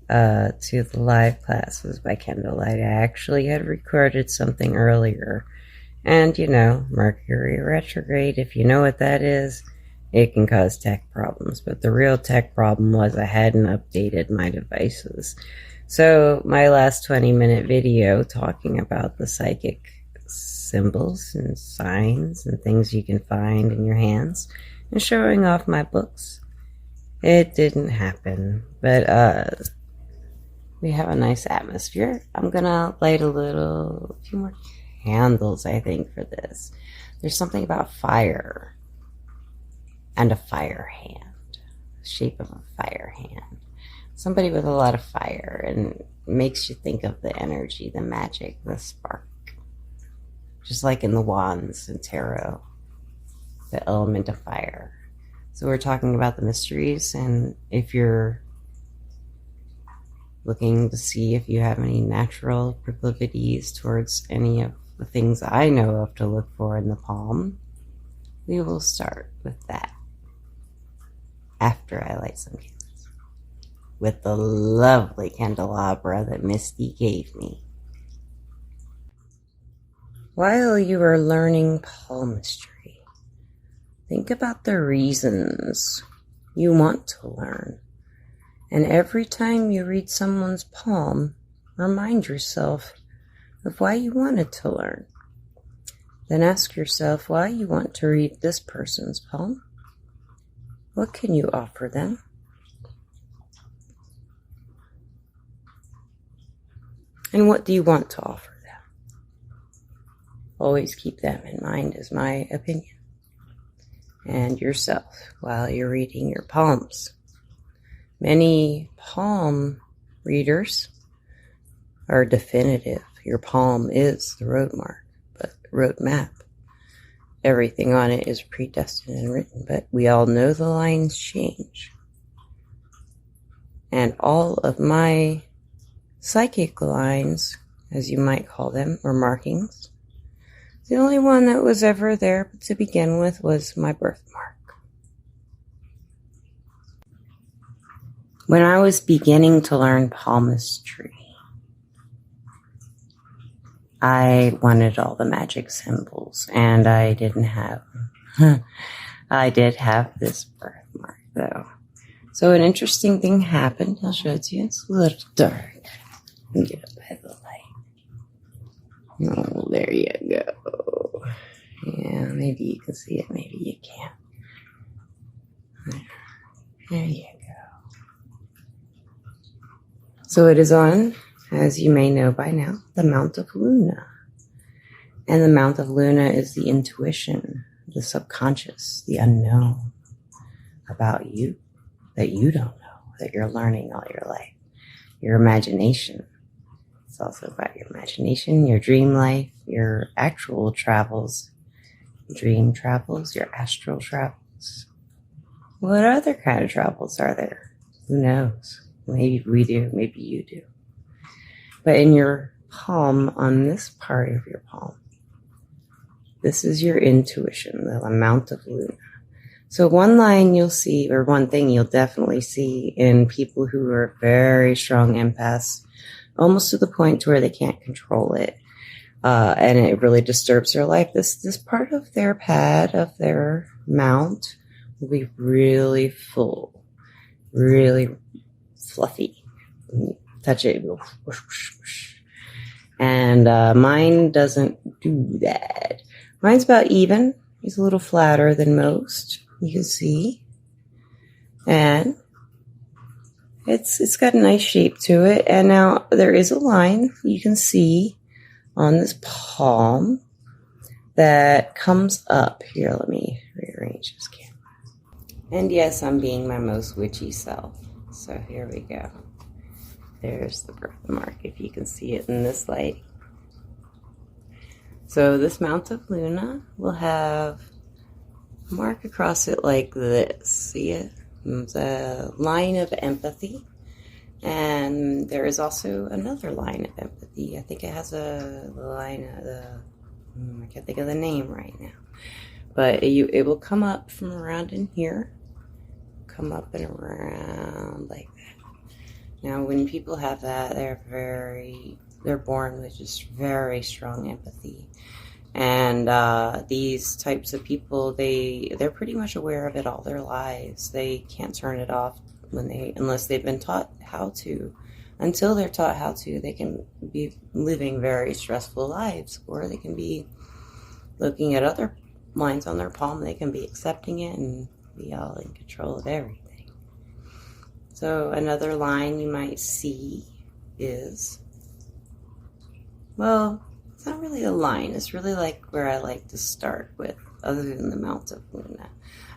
to the live class was by candlelight. I actually had recorded something earlier. And, Mercury retrograde, if you know what that is, it can cause tech problems. But the real tech problem was I hadn't updated my devices. So my last 20-minute video talking about the psychic symbols and signs and things you can find in your hands and showing off my books, it didn't happen. But we have a nice atmosphere. I'm gonna light a few more candles, I think, for this. There's something about fire and a fire hand, shape of a fire hand. Somebody with a lot of fire, and makes you think of the energy, the magic, the spark. Just like in the wands and tarot, the element of fire. So we're talking about the mysteries, and if you're looking to see if you have any natural proclivities towards any of the things I know of to look for in the palm, we will start with that after I light some candles with the lovely candelabra that Misty gave me. While you are learning palmistry, think about the reasons you want to learn. And every time you read someone's palm, remind yourself of why you wanted to learn. Then ask yourself why you want to read this person's palm. What can you offer them? And what do you want to offer them? Always keep them in mind, is my opinion. And yourself while you're reading your palms. Many palm readers are definitive. Your palm is the road mark, but road map. Everything on it is predestined and written, but we all know the lines change. And all of my psychic lines, as you might call them, or markings, the only one that was ever there to begin with was my birthmark. When I was beginning to learn palmistry, I wanted all the magic symbols, and I didn't have them. I did have this birthmark, though. So an interesting thing happened. I'll show it to you. It's a little dark. Get up by the light. Oh, there you go. Yeah, maybe you can see it, maybe you can't. There you go. So it is on, as you may know by now, the Mount of Luna. And the Mount of Luna is the intuition, the subconscious, the unknown about you that you don't know, that you're learning all your life. Your imagination. It's also about your imagination, your dream life, your actual travels, dream travels, your astral travels. What other kind of travels are there? Who knows? Maybe we do, maybe you do. But in your palm, on this part of your palm, this is your intuition, the amount of Luna. So one line you'll see, or one thing you'll definitely see in people who are very strong empaths, almost to the point to where they can't control it, and it really disturbs their life. This part of their pad, of their mount, will be really full, really fluffy. Touch it, go whoosh, whoosh, whoosh. And mine doesn't do that. Mine's about even. He's a little flatter than most, you can see. And it's got a nice shape to it. And now there is a line you can see on this palm that comes up. Here, let me rearrange this camera. And yes, I'm being my most witchy self. So here we go. There's the birthmark, if you can see it in this light. So this Mount of Luna will have a mark across it like this. See it? It's a line of empathy. And there is also another line of empathy. I think it has a line of I can't think of the name right now. But it will come up from around in here. Come up and around like that. Now, when people have that, they're born with just very strong empathy. And these types of people, they're pretty much aware of it all their lives. They can't turn it off unless they've been taught how to. Until they're taught how to, they can be living very stressful lives, or they can be looking at other lines on their palm. They can be accepting it and be all in control of everything. So another line you might see is, well, it's not really a line. It's really like where I like to start with, other than the Mount of Luna.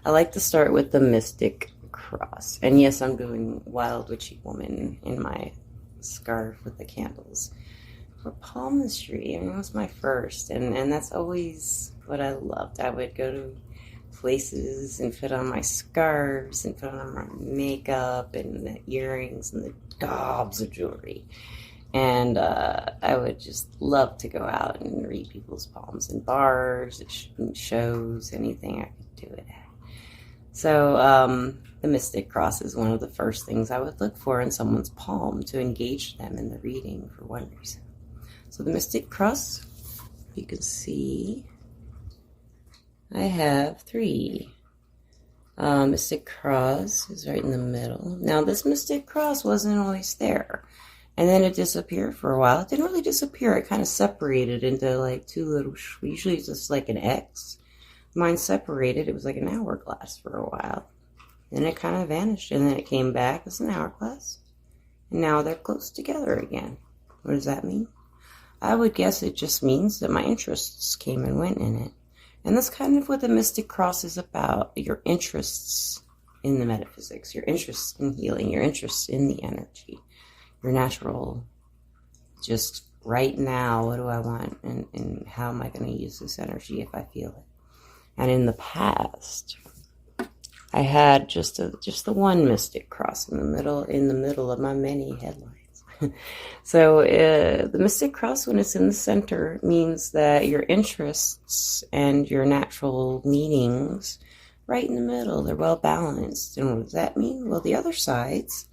I like to start with the Mystic Cross. And yes, I'm doing Wild Witchy Woman in my scarf with the candles. For palmistry, it was my first. And that's always what I loved. I would go to places and put on my scarves and put on my makeup and the earrings and the gobs of jewelry. And I would just love to go out and read people's palms in bars, shows, anything I could do it at. So the Mystic Cross is one of the first things I would look for in someone's palm to engage them in the reading for one reason. So the Mystic Cross you can see I have 3. Mystic Cross is right in the middle. Now this Mystic Cross wasn't always there. And then it disappeared for a while. It didn't really disappear. It kind of separated into like 2 little, usually it's just like an X. Mine separated. It was like an hourglass for a while. Then it kind of vanished. And then it came back as an hourglass. And now they're close together again. What does that mean? I would guess it just means that my interests came and went in it. And that's kind of what the Mystic Cross is about. Your interests in the metaphysics. Your interests in healing. Your interests in the energy. Your natural, just right now, what do I want? And how am I going to use this energy if I feel it? And in the past, I had just the one Mystic Cross in the middle of my many headlines. So the Mystic Cross, when it's in the center, means that your interests and your natural meanings right in the middle, they're well balanced. And what does that mean? Well, the other sides,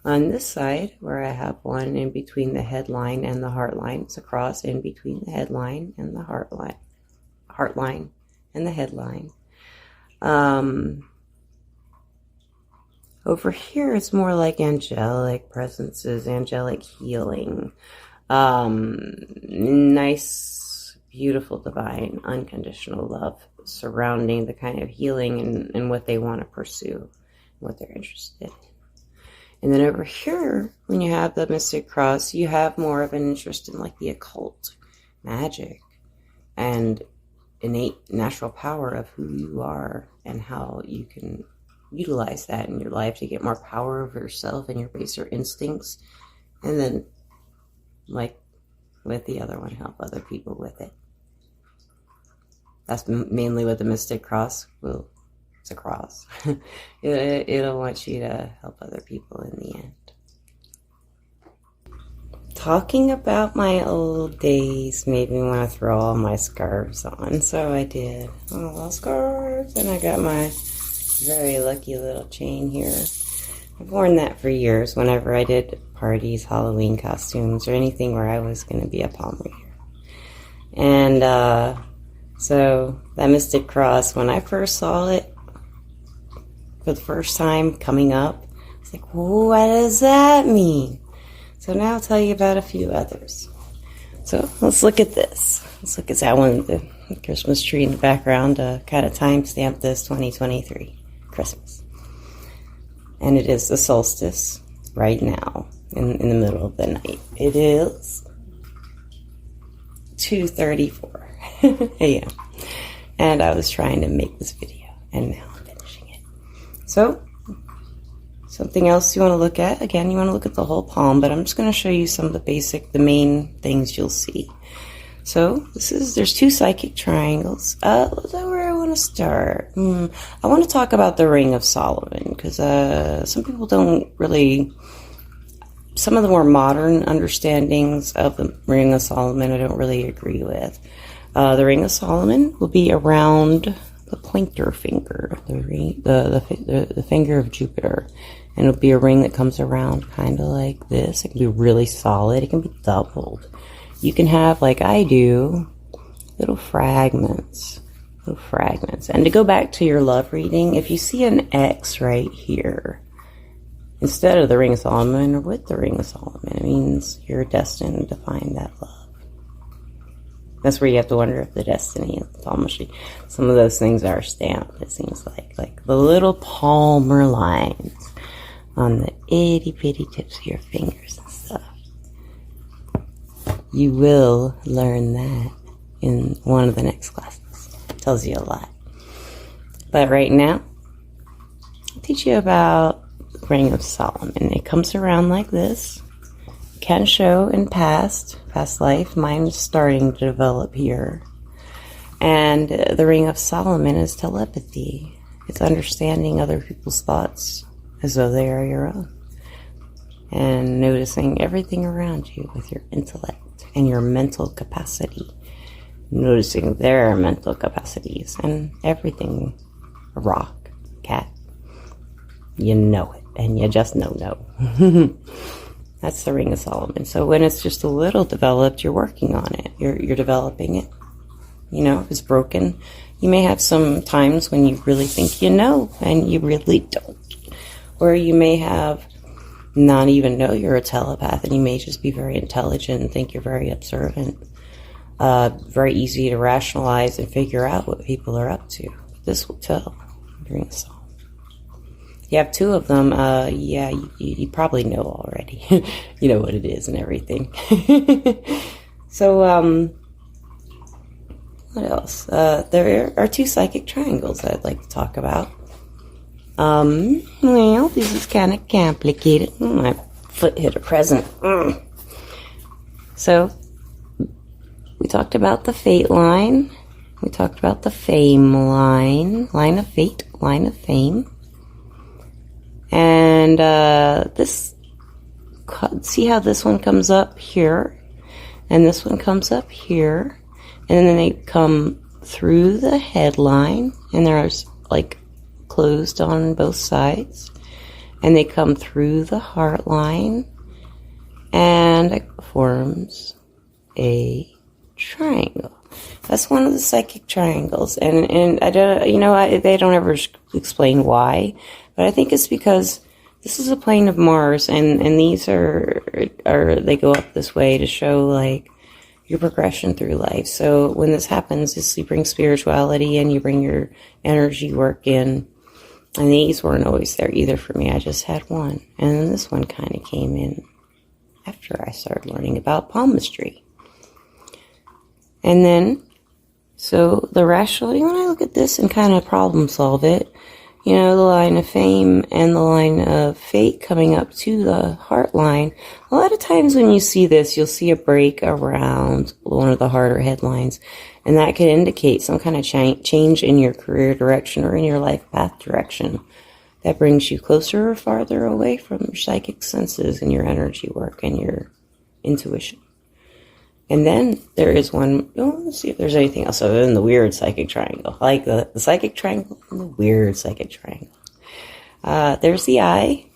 on this side, where I have one in between the headline and the heartline, it's a cross in between the headline and the heartline and the headline. Over here, it's more like angelic presences, angelic healing. Nice, beautiful, divine, unconditional love surrounding the kind of healing and what they want to pursue, what they're interested in. And then over here, when you have the Mystic Cross, you have more of an interest in like the occult, magic, and innate natural power of who you are and how you can utilize that in your life to get more power over yourself and your baser instincts. And then, like with the other one, help other people with it. That's mainly what the Mystic Cross will. It's a cross. It'll want you to help other people in the end. Talking about my old days made me want to throw all my scarves on, so I did. All scarves, and I got my very lucky little chain here. I've worn that for years whenever I did parties, Halloween costumes, or anything where I was going to be a palm reader. And so that Mystic Cross, when I first saw it, for the first time coming up, I was like, what does that mean? So now I'll tell you about a few others. So let's look at this. Let's look at that one, the Christmas tree in the background, kind of timestamp this 2023, Christmas. And it is the solstice right now in the middle of the night. It is 2:34 a.m. And I was trying to make this video, and now I'm finishing it. So, something else you want to look at. Again, you want to look at the whole palm, but I'm just going to show you some of the main things you'll see. So, there's 2 psychic triangles. That's where I want to start. I want to talk about the Ring of Solomon, because some people don't really, some of the more modern understandings of the Ring of Solomon I don't really agree with. The Ring of Solomon will be around the pointer finger, the finger of Jupiter. And it'll be a ring that comes around kind of like this. It can be really solid. It can be doubled. You can have, like I do, little fragments. And to go back to your love reading, if you see an X right here, instead of the Ring of Solomon or with the Ring of Solomon, it means you're destined to find that love. That's where you have to wonder if the destiny of the palmistry. Some of those things are stamped, it seems like the little palmer lines on the itty bitty tips of your fingers and stuff. You will learn that in one of the next classes. It tells you a lot. But right now, I'll teach you about the Ring of Solomon. It comes around like this. Can show in past life. Mine is starting to develop here. And the Ring of Solomon is telepathy. It's understanding other people's thoughts as though they are your own. And noticing everything around you with your intellect and your mental capacity. Noticing their mental capacities and everything. A rock, cat. You know it. And you just know. That's the Ring of Solomon. So when it's just a little developed, you're working on it. You're developing it. if it's broken. You may have some times when you really think you know, and you really don't. Or you may have not even know you're a telepath, and you may just be very intelligent and think you're very observant. Very easy to rationalize and figure out what people are up to. This will tell during the song. You have 2 of them, you probably know already. You know what it is and everything. So, what else? There are 2 psychic triangles I'd like to talk about. Well, this is kind of complicated. My foot hit a present. So, we talked about the fate line. We talked about the fame line. Line of fate, line of fame. And see how this one comes up here, and this one comes up here, and then they come through the headline, and there's like closed on both sides, and they come through the heart line, and it forms a triangle. That's one of the psychic triangles, and I don't, they don't ever explain why. But I think it's because this is a plane of Mars, and these are they go up this way to show, like, your progression through life. So when this happens, you bring spirituality in, you bring your energy work in. And these weren't always there either for me. I just had one. And then this one kind of came in after I started learning about palmistry. And then, so the rationality, when I look at this and kind of problem solve it, the line of fame and the line of fate coming up to the heart line. A lot of times when you see this, you'll see a break around one of the heart or headlines. And that can indicate some kind of change in your career direction or in your life path direction. That brings you closer or farther away from your psychic senses and your energy work and your intuition. And then there is one, let's see if there's anything else other than the weird psychic triangle. I like the psychic triangle and the weird psychic triangle. There's the eye.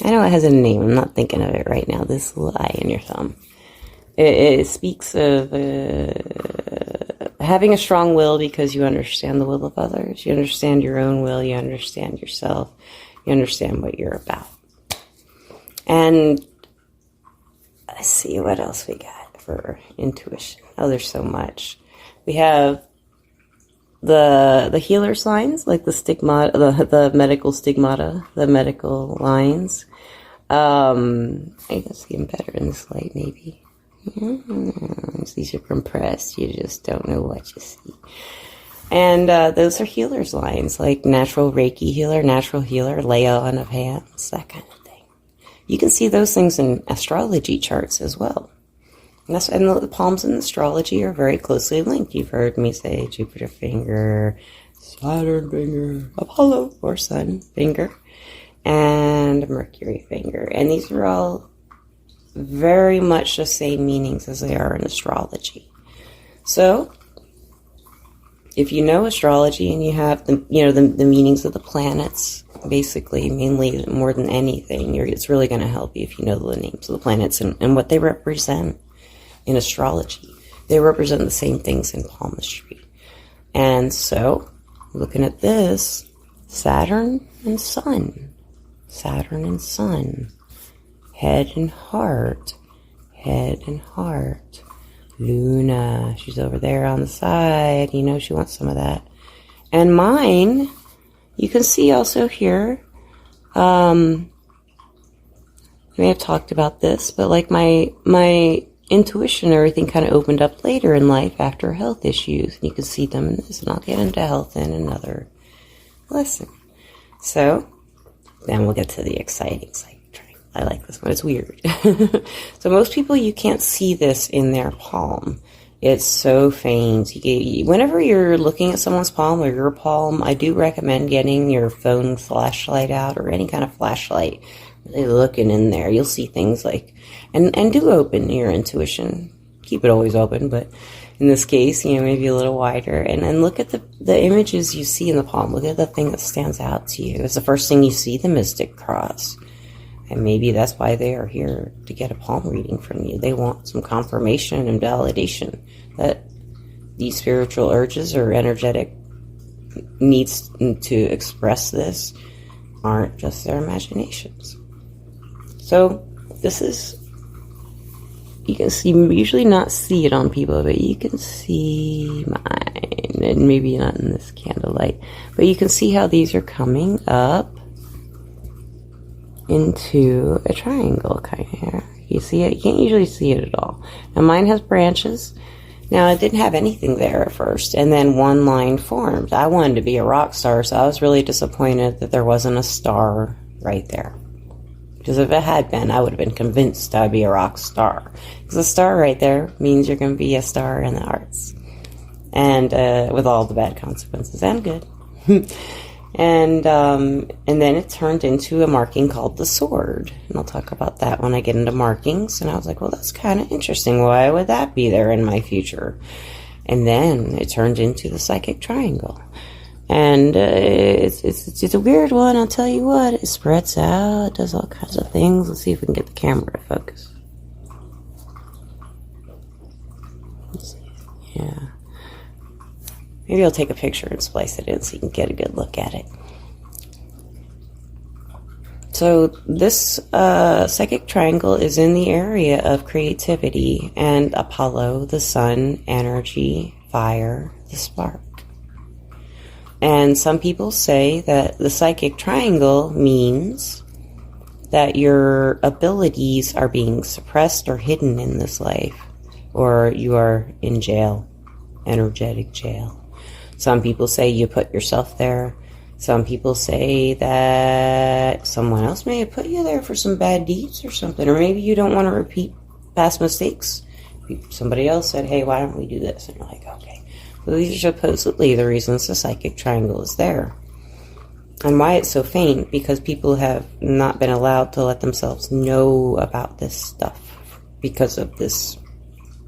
I know it has a name. I'm not thinking of it right now. This little eye in your thumb. It speaks of having a strong will because you understand the will of others. You understand your own will. You understand yourself. You understand what you're about. And let's see what else we got for intuition. Oh, there's so much. We have the healer's lines, like the stigmata, the medical stigmata, the medical lines. I can see them better in this light, maybe. These are compressed. You just don't know what you see. And those are healer's lines, like natural Reiki healer, natural healer, lay on of hands, that kind of thing. You can see those things in astrology charts as well. And the palms in astrology are very closely linked. You've heard me say Jupiter finger, Saturn finger, Apollo or Sun finger, and Mercury finger. And these are all very much the same meanings as they are in astrology. So, if you know astrology and you have the meanings of the planets, basically, mainly more than anything, it's really going to help you if you know the names of the planets and what they represent. In astrology, they represent the same things in palmistry. And so, looking at this, Saturn and Sun, head and heart, Luna, she's over there on the side, she wants some of that. And mine, you can see also here, I may have talked about this, but like my intuition and everything kind of opened up later in life after health issues. And you can see them in this, and I'll get into health in another lesson. So, then we'll get to the exciting psychic triangle. I like this one. It's weird. So most people, you can't see this in their palm. It's so faint. Whenever you're looking at someone's palm or your palm, I do recommend getting your phone flashlight out or any kind of flashlight. Really looking in there. You'll see things like, and do open your intuition. Keep it always open, but in this case, maybe a little wider. And then look at the images you see in the palm. Look at the thing that stands out to you. It's the first thing you see, the Mystic Cross. And maybe that's why they are here, to get a palm reading from you. They want some confirmation and validation that these spiritual urges or energetic needs to express this aren't just their imaginations. So this is, you can see, usually not see it on people, but you can see mine, and maybe not in this candlelight, but you can see how these are coming up into a triangle kind of here. You see it? You can't usually see it at all. Now mine has branches. Now it didn't have anything there at first, and then one line formed. I wanted to be a rock star, so I was really disappointed that there wasn't a star right there. Because if it had been, I would have been convinced I'd be a rock star. Because a star right there means you're going to be a star in the arts. And with all the bad consequences, and good. And then it turned into a marking called the sword. And I'll talk about that when I get into markings. And I was like, well, that's kind of interesting. Why would that be there in my future? And then it turned into the psychic triangle. And it's a weird one, I'll tell you what. It spreads out, it does all kinds of things. Let's see if we can get the camera to focus. Let's see. Yeah. Maybe I'll take a picture and splice it in so you can get a good look at it. So this psychic triangle is in the area of creativity and Apollo, the sun, energy, fire, the spark. And some people say that the psychic triangle means that your abilities are being suppressed or hidden in this life, or you are in jail, energetic jail. Some people say you put yourself there. Some people say that someone else may have put you there for some bad deeds or something, or maybe you don't want to repeat past mistakes. Somebody else said, hey, why don't we do this? And you're like, okay. So these are supposedly the reasons the psychic triangle is there. And why it's so faint, because people have not been allowed to let themselves know about this stuff because of this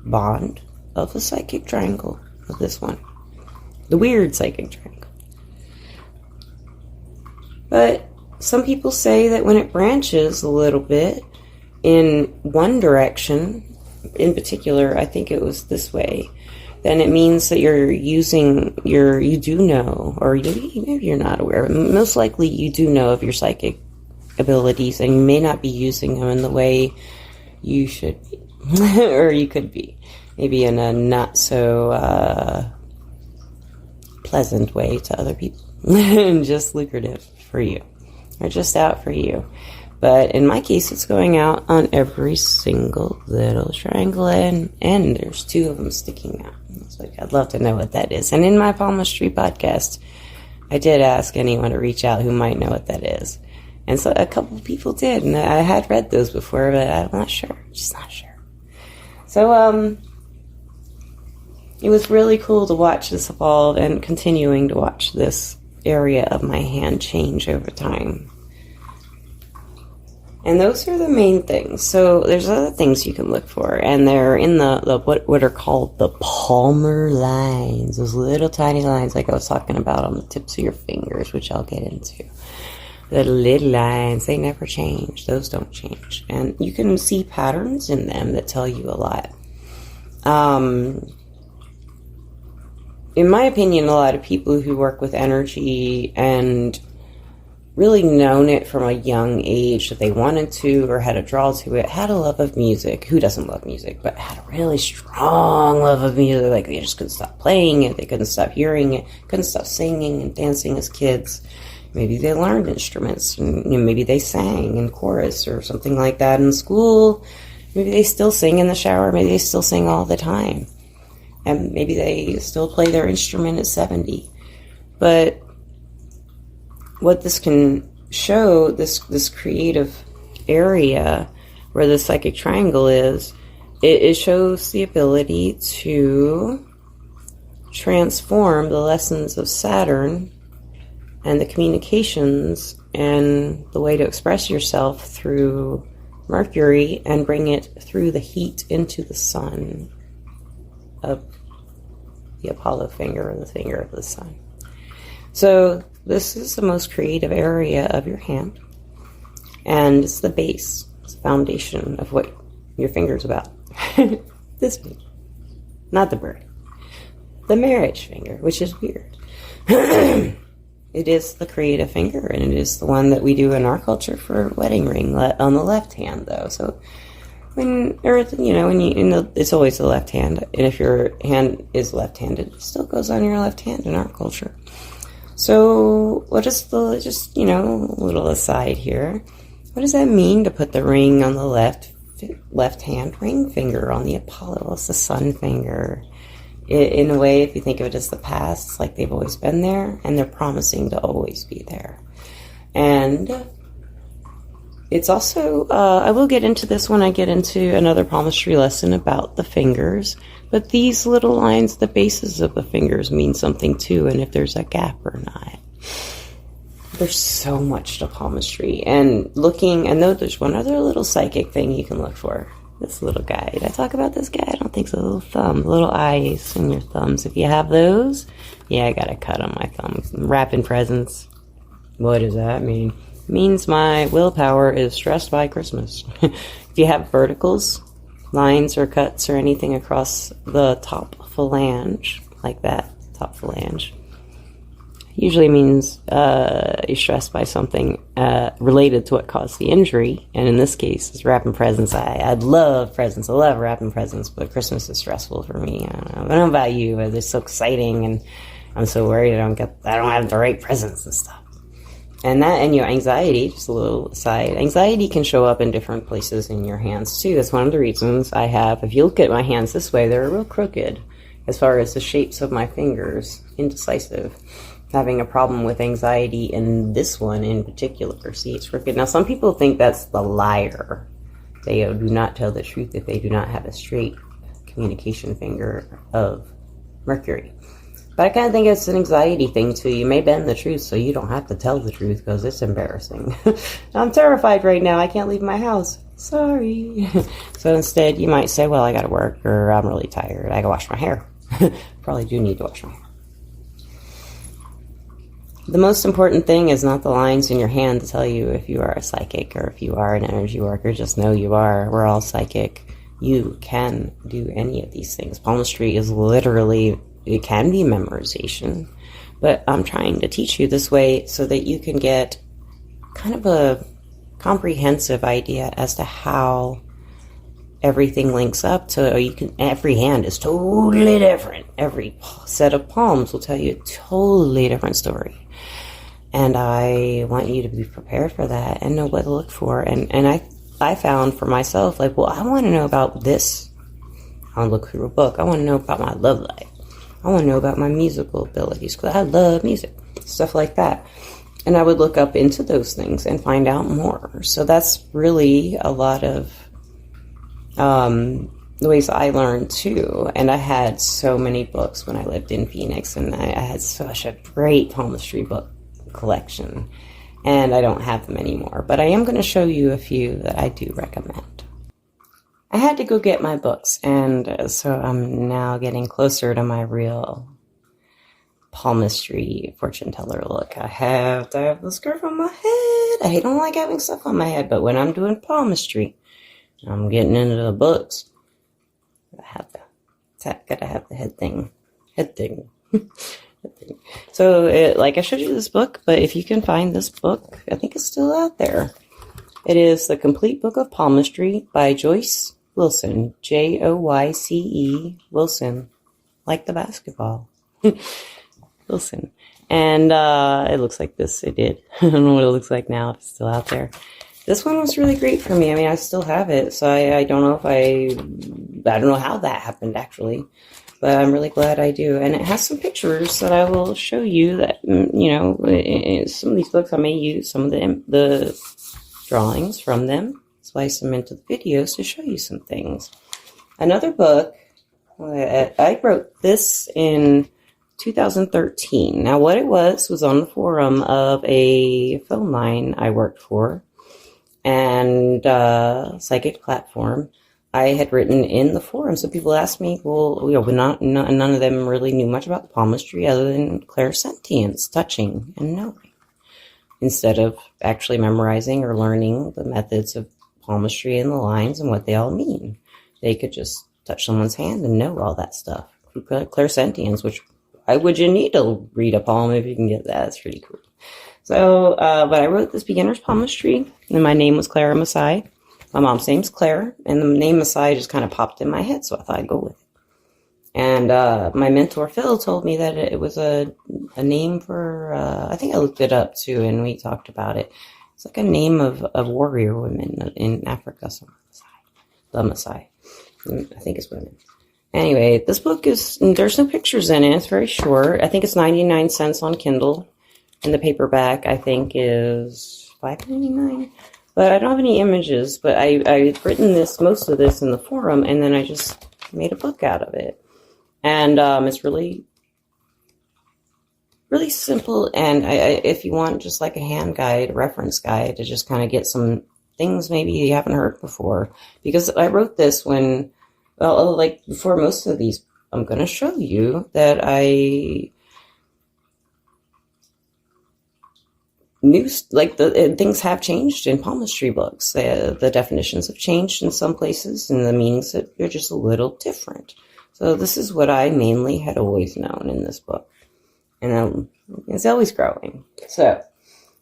bond of the psychic triangle, of this one. The weird psychic triangle. But some people say that when it branches a little bit in one direction, in particular, I think it was this way, then it means that you're using you do know, or maybe you're not aware, but most likely you do know of your psychic abilities, and you may not be using them in the way you should be, or you could be, maybe in a not so pleasant way to other people, and just lucrative for you, or just out for you. But in my case, it's going out on every single little triangle, and there's two of them sticking out. It's like, I'd love to know what that is. And in my Palmistry podcast, I did ask anyone to reach out who might know what that is. And so a couple of people did, and I had read those before, but I'm not sure. Just not sure. So, it was really cool to watch this evolve, and continuing to watch this area of my hand change over time. And those are the main things. So there's other things you can look for, and they're in the what are called the Palmer lines, those little tiny lines like I was talking about on the tips of your fingers, which I'll get into. The little lines, they never change. Those don't change. And you can see patterns in them that tell you a lot. In my opinion, a lot of people who work with energy and really known it from a young age that they wanted to or had a draw to it, had a love of music. Who doesn't love music? But had a really strong love of music. Like, they just couldn't stop playing it. They couldn't stop hearing it. Couldn't stop singing and dancing as kids. Maybe they learned instruments. And, maybe they sang in chorus or something like that in school. Maybe they still sing in the shower. Maybe they still sing all the time. And maybe they still play their instrument at 70. But what this can show, this creative area where the psychic triangle is, it shows the ability to transform the lessons of Saturn and the communications and the way to express yourself through Mercury and bring it through the heat into the sun of the Apollo finger, or the finger of the sun. So this is the most creative area of your hand, and it's the base, it's the foundation of what your finger's about. This one, not the bird. the marriage finger, which is weird. It is the creative finger, and it is the one that we do in our culture for wedding ring on the left hand, though. So it's always the left hand, and if your hand is left-handed, it still goes on your left hand in our culture. So what is just little aside here, what does that mean to put the ring on the left hand ring finger on the Apollo? It's the sun finger. In a way, if you think of it as the past, it's like they've always been there, and they're promising to always be there. And it's also, I will get into this when I get into another palmistry lesson about the fingers, but these little lines, the bases of the fingers, mean something too, and if there's a gap or not. There's so much to palmistry, and I know there's one other little psychic thing you can look for. This little guy. Did I talk about this guy? I don't think so. Little thumb, little eyes in your thumbs. If you have those, yeah, I got a cut on my thumb. Wrapping presents. What does that mean? It means my willpower is stressed by Christmas. If you have verticals, lines or cuts or anything across the top phalange, like that, top phalange, usually means you're stressed by something related to what caused the injury. And in this case, it's wrapping presents. I love presents. I love wrapping presents, but Christmas is stressful for me. I don't know about you, but it's so exciting, and I'm so worried I don't have the right presents and stuff. And anxiety, just a little aside, anxiety can show up in different places in your hands too. That's one of the reasons I have, if you look at my hands this way, they're real crooked as far as the shapes of my fingers, indecisive. Having a problem with anxiety in this one in particular. See, it's crooked. Now, some people think that's the liar. They do not tell the truth if they do not have a straight communication finger of Mercury. But I kind of think it's an anxiety thing too. You may bend the truth so you don't have to tell the truth because it's embarrassing. I'm terrified right now. I can't leave my house. Sorry. So instead, you might say, well, I got to work, or I'm really tired. I got to wash my hair. Probably do need to wash my hair. The most important thing is not the lines in your hand to tell you if you are a psychic or if you are an energy worker. Just know you are. We're all psychic. You can do any of these things. Palmistry is literally, it can be memorization, but I'm trying to teach you this way so that you can get kind of a comprehensive idea as to how everything links up to, every hand is totally different. Every set of palms will tell you a totally different story. And I want you to be prepared for that and know what to look for. And I found for myself, like, well, I want to know about this. I want to look through a book. I want to know about my love life. I want to know about my musical abilities because I love music, stuff like that. And I would look up into those things and find out more. So that's really a lot of the ways I learned too. And I had so many books when I lived in Phoenix, and I had such a great palmistry book collection, and I don't have them anymore, but I am going to show you a few that I do recommend. I had to go get my books, and so I'm now getting closer to my real palmistry fortune teller look. I have to have the scarf on my head. I don't like having stuff on my head, but when I'm doing palmistry, I'm getting into the books. Gotta have the head thing. So, like I showed you this book, but if you can find this book, I think it's still out there. It is The Complete Book of Palmistry by Joyce Wilson, Joyce Wilson, like the basketball. Wilson. And it looks like this. It did. I don't know what it looks like now, if it's still out there. This one was really great for me. I mean, I still have it, so I don't know if I don't know how that happened, actually. But I'm really glad I do. And it has some pictures that I will show you that, in some of these books I may use some of the drawings from them, slice them into the videos to show you some things. Another book, I wrote this in 2013. Now, what it was on the forum of a phone line I worked for and psychic platform. I had written in the forum, so people asked me, well, none of them really knew much about the palmistry other than clairsentience, touching and knowing, instead of actually memorizing or learning the methods of palmistry and the lines and what they all mean. They could just touch someone's hand and know all that stuff. clairsentience, which why would you need to read a palm if you can get that? It's pretty cool. So, but I wrote this beginner's palmistry, and my name was Clara Masai. My mom's name's Claire, and the name Masai just kind of popped in my head, so I thought I'd go with it. And my mentor, Phil, told me that it was a name for, I think I looked it up, too, and we talked about it. It's like a name of warrior women in Africa, so the Masai. I think it's women. Anyway, this book there's no pictures in it. It's very short. I think it's 99 cents on Kindle. And the paperback, I think, is $5.99. But I don't have any images. But I've written most of this in the forum, and then I just made a book out of it. And it's really, really simple. And if you want just like a hand guide, reference guide to just kind of get some things maybe you haven't heard before. Because I wrote this like before most of these, I'm going to show you that I things have changed in palmistry books. The definitions have changed in some places, and the meanings are just a little different. So this is what I mainly had always known in this book, and it's always growing. So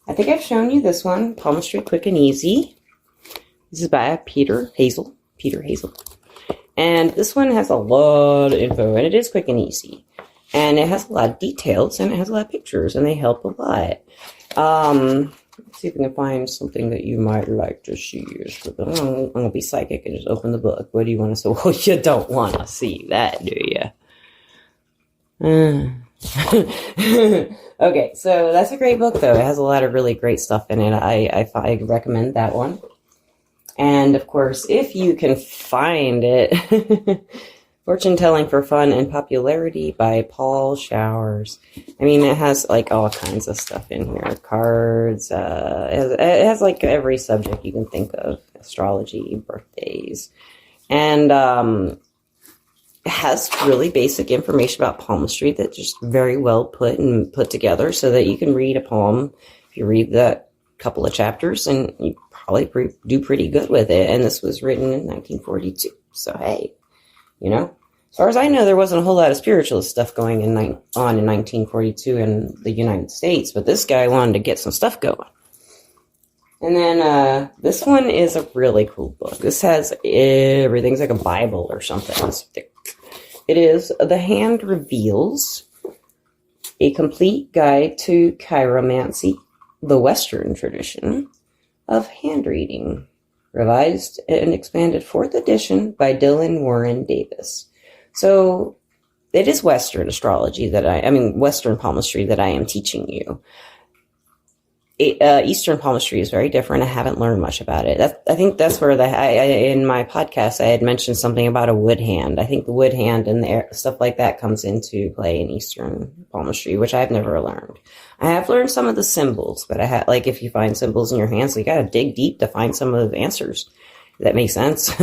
I think I've shown you this one, Palmistry Quick and Easy. This is by Peter Hazel, and this one has a lot of info, and it is quick and easy, and it has a lot of details, and it has a lot of pictures, and they help a lot. Let's see if we can find something that you might like to see. I'm going to be psychic and just open the book. What do you want to see? Well, you don't want to see that, do you? Okay, so that's a great book, though. It has a lot of really great stuff in it. I recommend that one. And, of course, if you can find it, Fortune Telling for Fun and Popularity by Paul Showers. I mean, it has, like, all kinds of stuff in here. Cards. It has, like, every subject you can think of. Astrology, birthdays. And it has really basic information about palmistry that's just very well put together so that you can read a poem. If you read that couple of chapters, and you probably do pretty good with it. And this was written in 1942. So, hey. You know, as far as I know, there wasn't a whole lot of spiritualist stuff going on in 1942 in the United States, but this guy wanted to get some stuff going. And then this one is a really cool book. This has everything's like a Bible or something. It's thick. It is The Hand Reveals, a complete guide to chiromancy, the Western tradition of hand reading. Revised and expanded 4th edition by Dylan Warren Davis. So it is Western astrology Western palmistry that I am teaching you. Eastern palmistry is very different. I haven't learned much about it. I think that's where in my podcast I had mentioned something about a wood hand. I think the wood hand and stuff like that comes into play in Eastern palmistry, which I've never learned. I have learned some of the symbols, but if you find symbols in your hands, you got to dig deep to find some of the answers. That makes sense.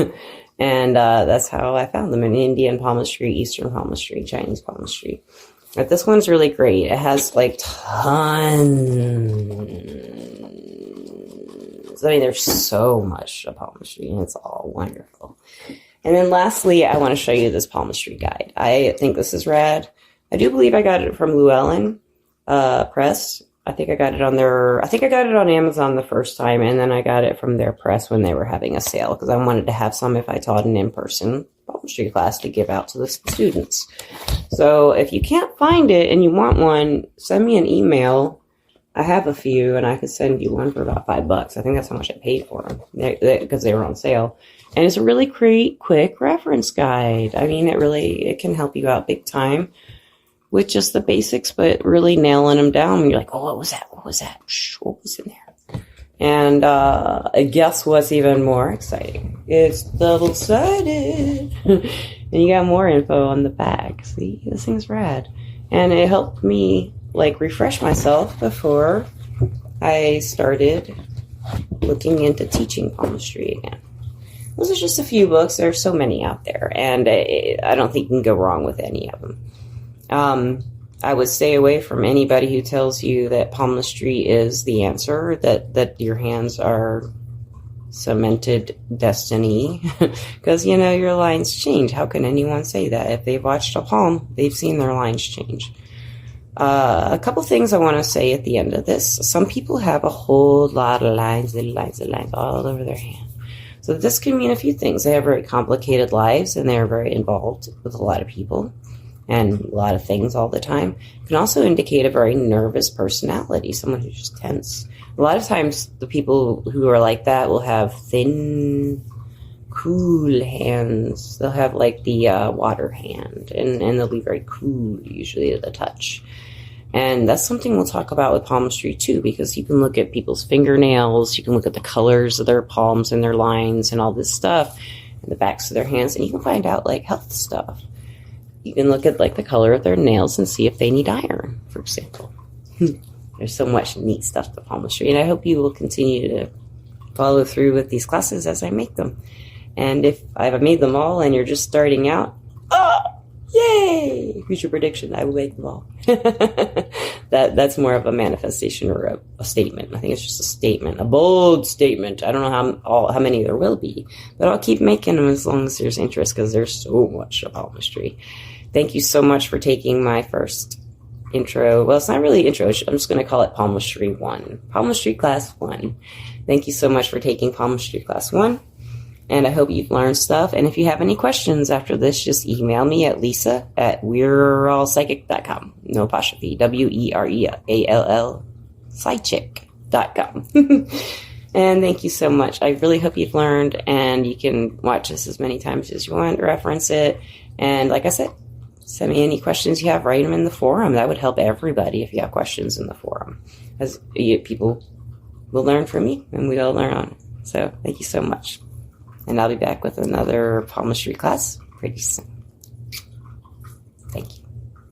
And that's how I found them in Indian palmistry, Eastern palmistry, Chinese palmistry. But this one's really great. It has like tons. I mean, there's so much of palmistry, and it's all wonderful. And then lastly, I want to show you this palmistry guide. I think this is rad. I do believe I got it from Llewellyn Press. I think I got it on Amazon the first time, and then I got it from their press when they were having a sale, because I wanted to have some if I taught an in-person palmistry class to give out to the students. So if you can't find it and you want one, send me an email. I have a few, and I could send you one for about $5. I think that's how much I paid for them, because they were on sale. And it's a really great, quick reference guide. I mean, it can help you out big time with just the basics, but really nailing them down. And you're like, oh, what was that? What was that? What was in there? And guess what's even more exciting? It's double-sided. And you got more info on the back. See, this thing's rad. And it helped me, refresh myself before I started looking into teaching palmistry again. Those are just a few books. There's so many out there. And I don't think you can go wrong with any of them. I would stay away from anybody who tells you that palmistry is the answer, that your hands are cemented destiny, because, you know, your lines change. How can anyone say that? If they've watched a palm, they've seen their lines change. A couple things I want to say at the end of this. Some people have a whole lot of lines all over their hand. So this can mean a few things. They have very complicated lives, and they're very involved with a lot of people and a lot of things all the time. It can also indicate a very nervous personality, someone who's just tense. A lot of times the people who are like that will have thin, cool hands. They'll have like the water hand, and they'll be very cool usually to the touch. And that's something we'll talk about with palmistry too, because you can look at people's fingernails, you can look at the colors of their palms and their lines and all this stuff, and the backs of their hands, and you can find out like health stuff. You can look at like the color of their nails and see if they need iron, for example. There's so much neat stuff to palmistry, and I hope you will continue to follow through with these classes as I make them. And if I've made them all and you're just starting out, yay! Who's your prediction? I will make them all. That's more of a manifestation or a statement. I think it's just a statement, a bold statement. I don't know how many there will be, but I'll keep making them as long as there's interest, because there's so much of palmistry. Thank you so much for taking my first intro. Well, it's not really intro. I'm just going to call it Palmistry 1. Palmistry Class 1. Thank you so much for taking Palmistry Class 1. And I hope you've learned stuff. And if you have any questions after this, just email me at lisa@we'reallpsychic.com. No apostrophe. WEREALL psychic.com. And thank you so much. I really hope you've learned, and you can watch this as many times as you want, reference it. And like I said, send me any questions you have, write them in the forum. That would help everybody if you have questions in the forum, as people will learn from me and we all learn on it. So thank you so much. And I'll be back with another palmistry class pretty soon.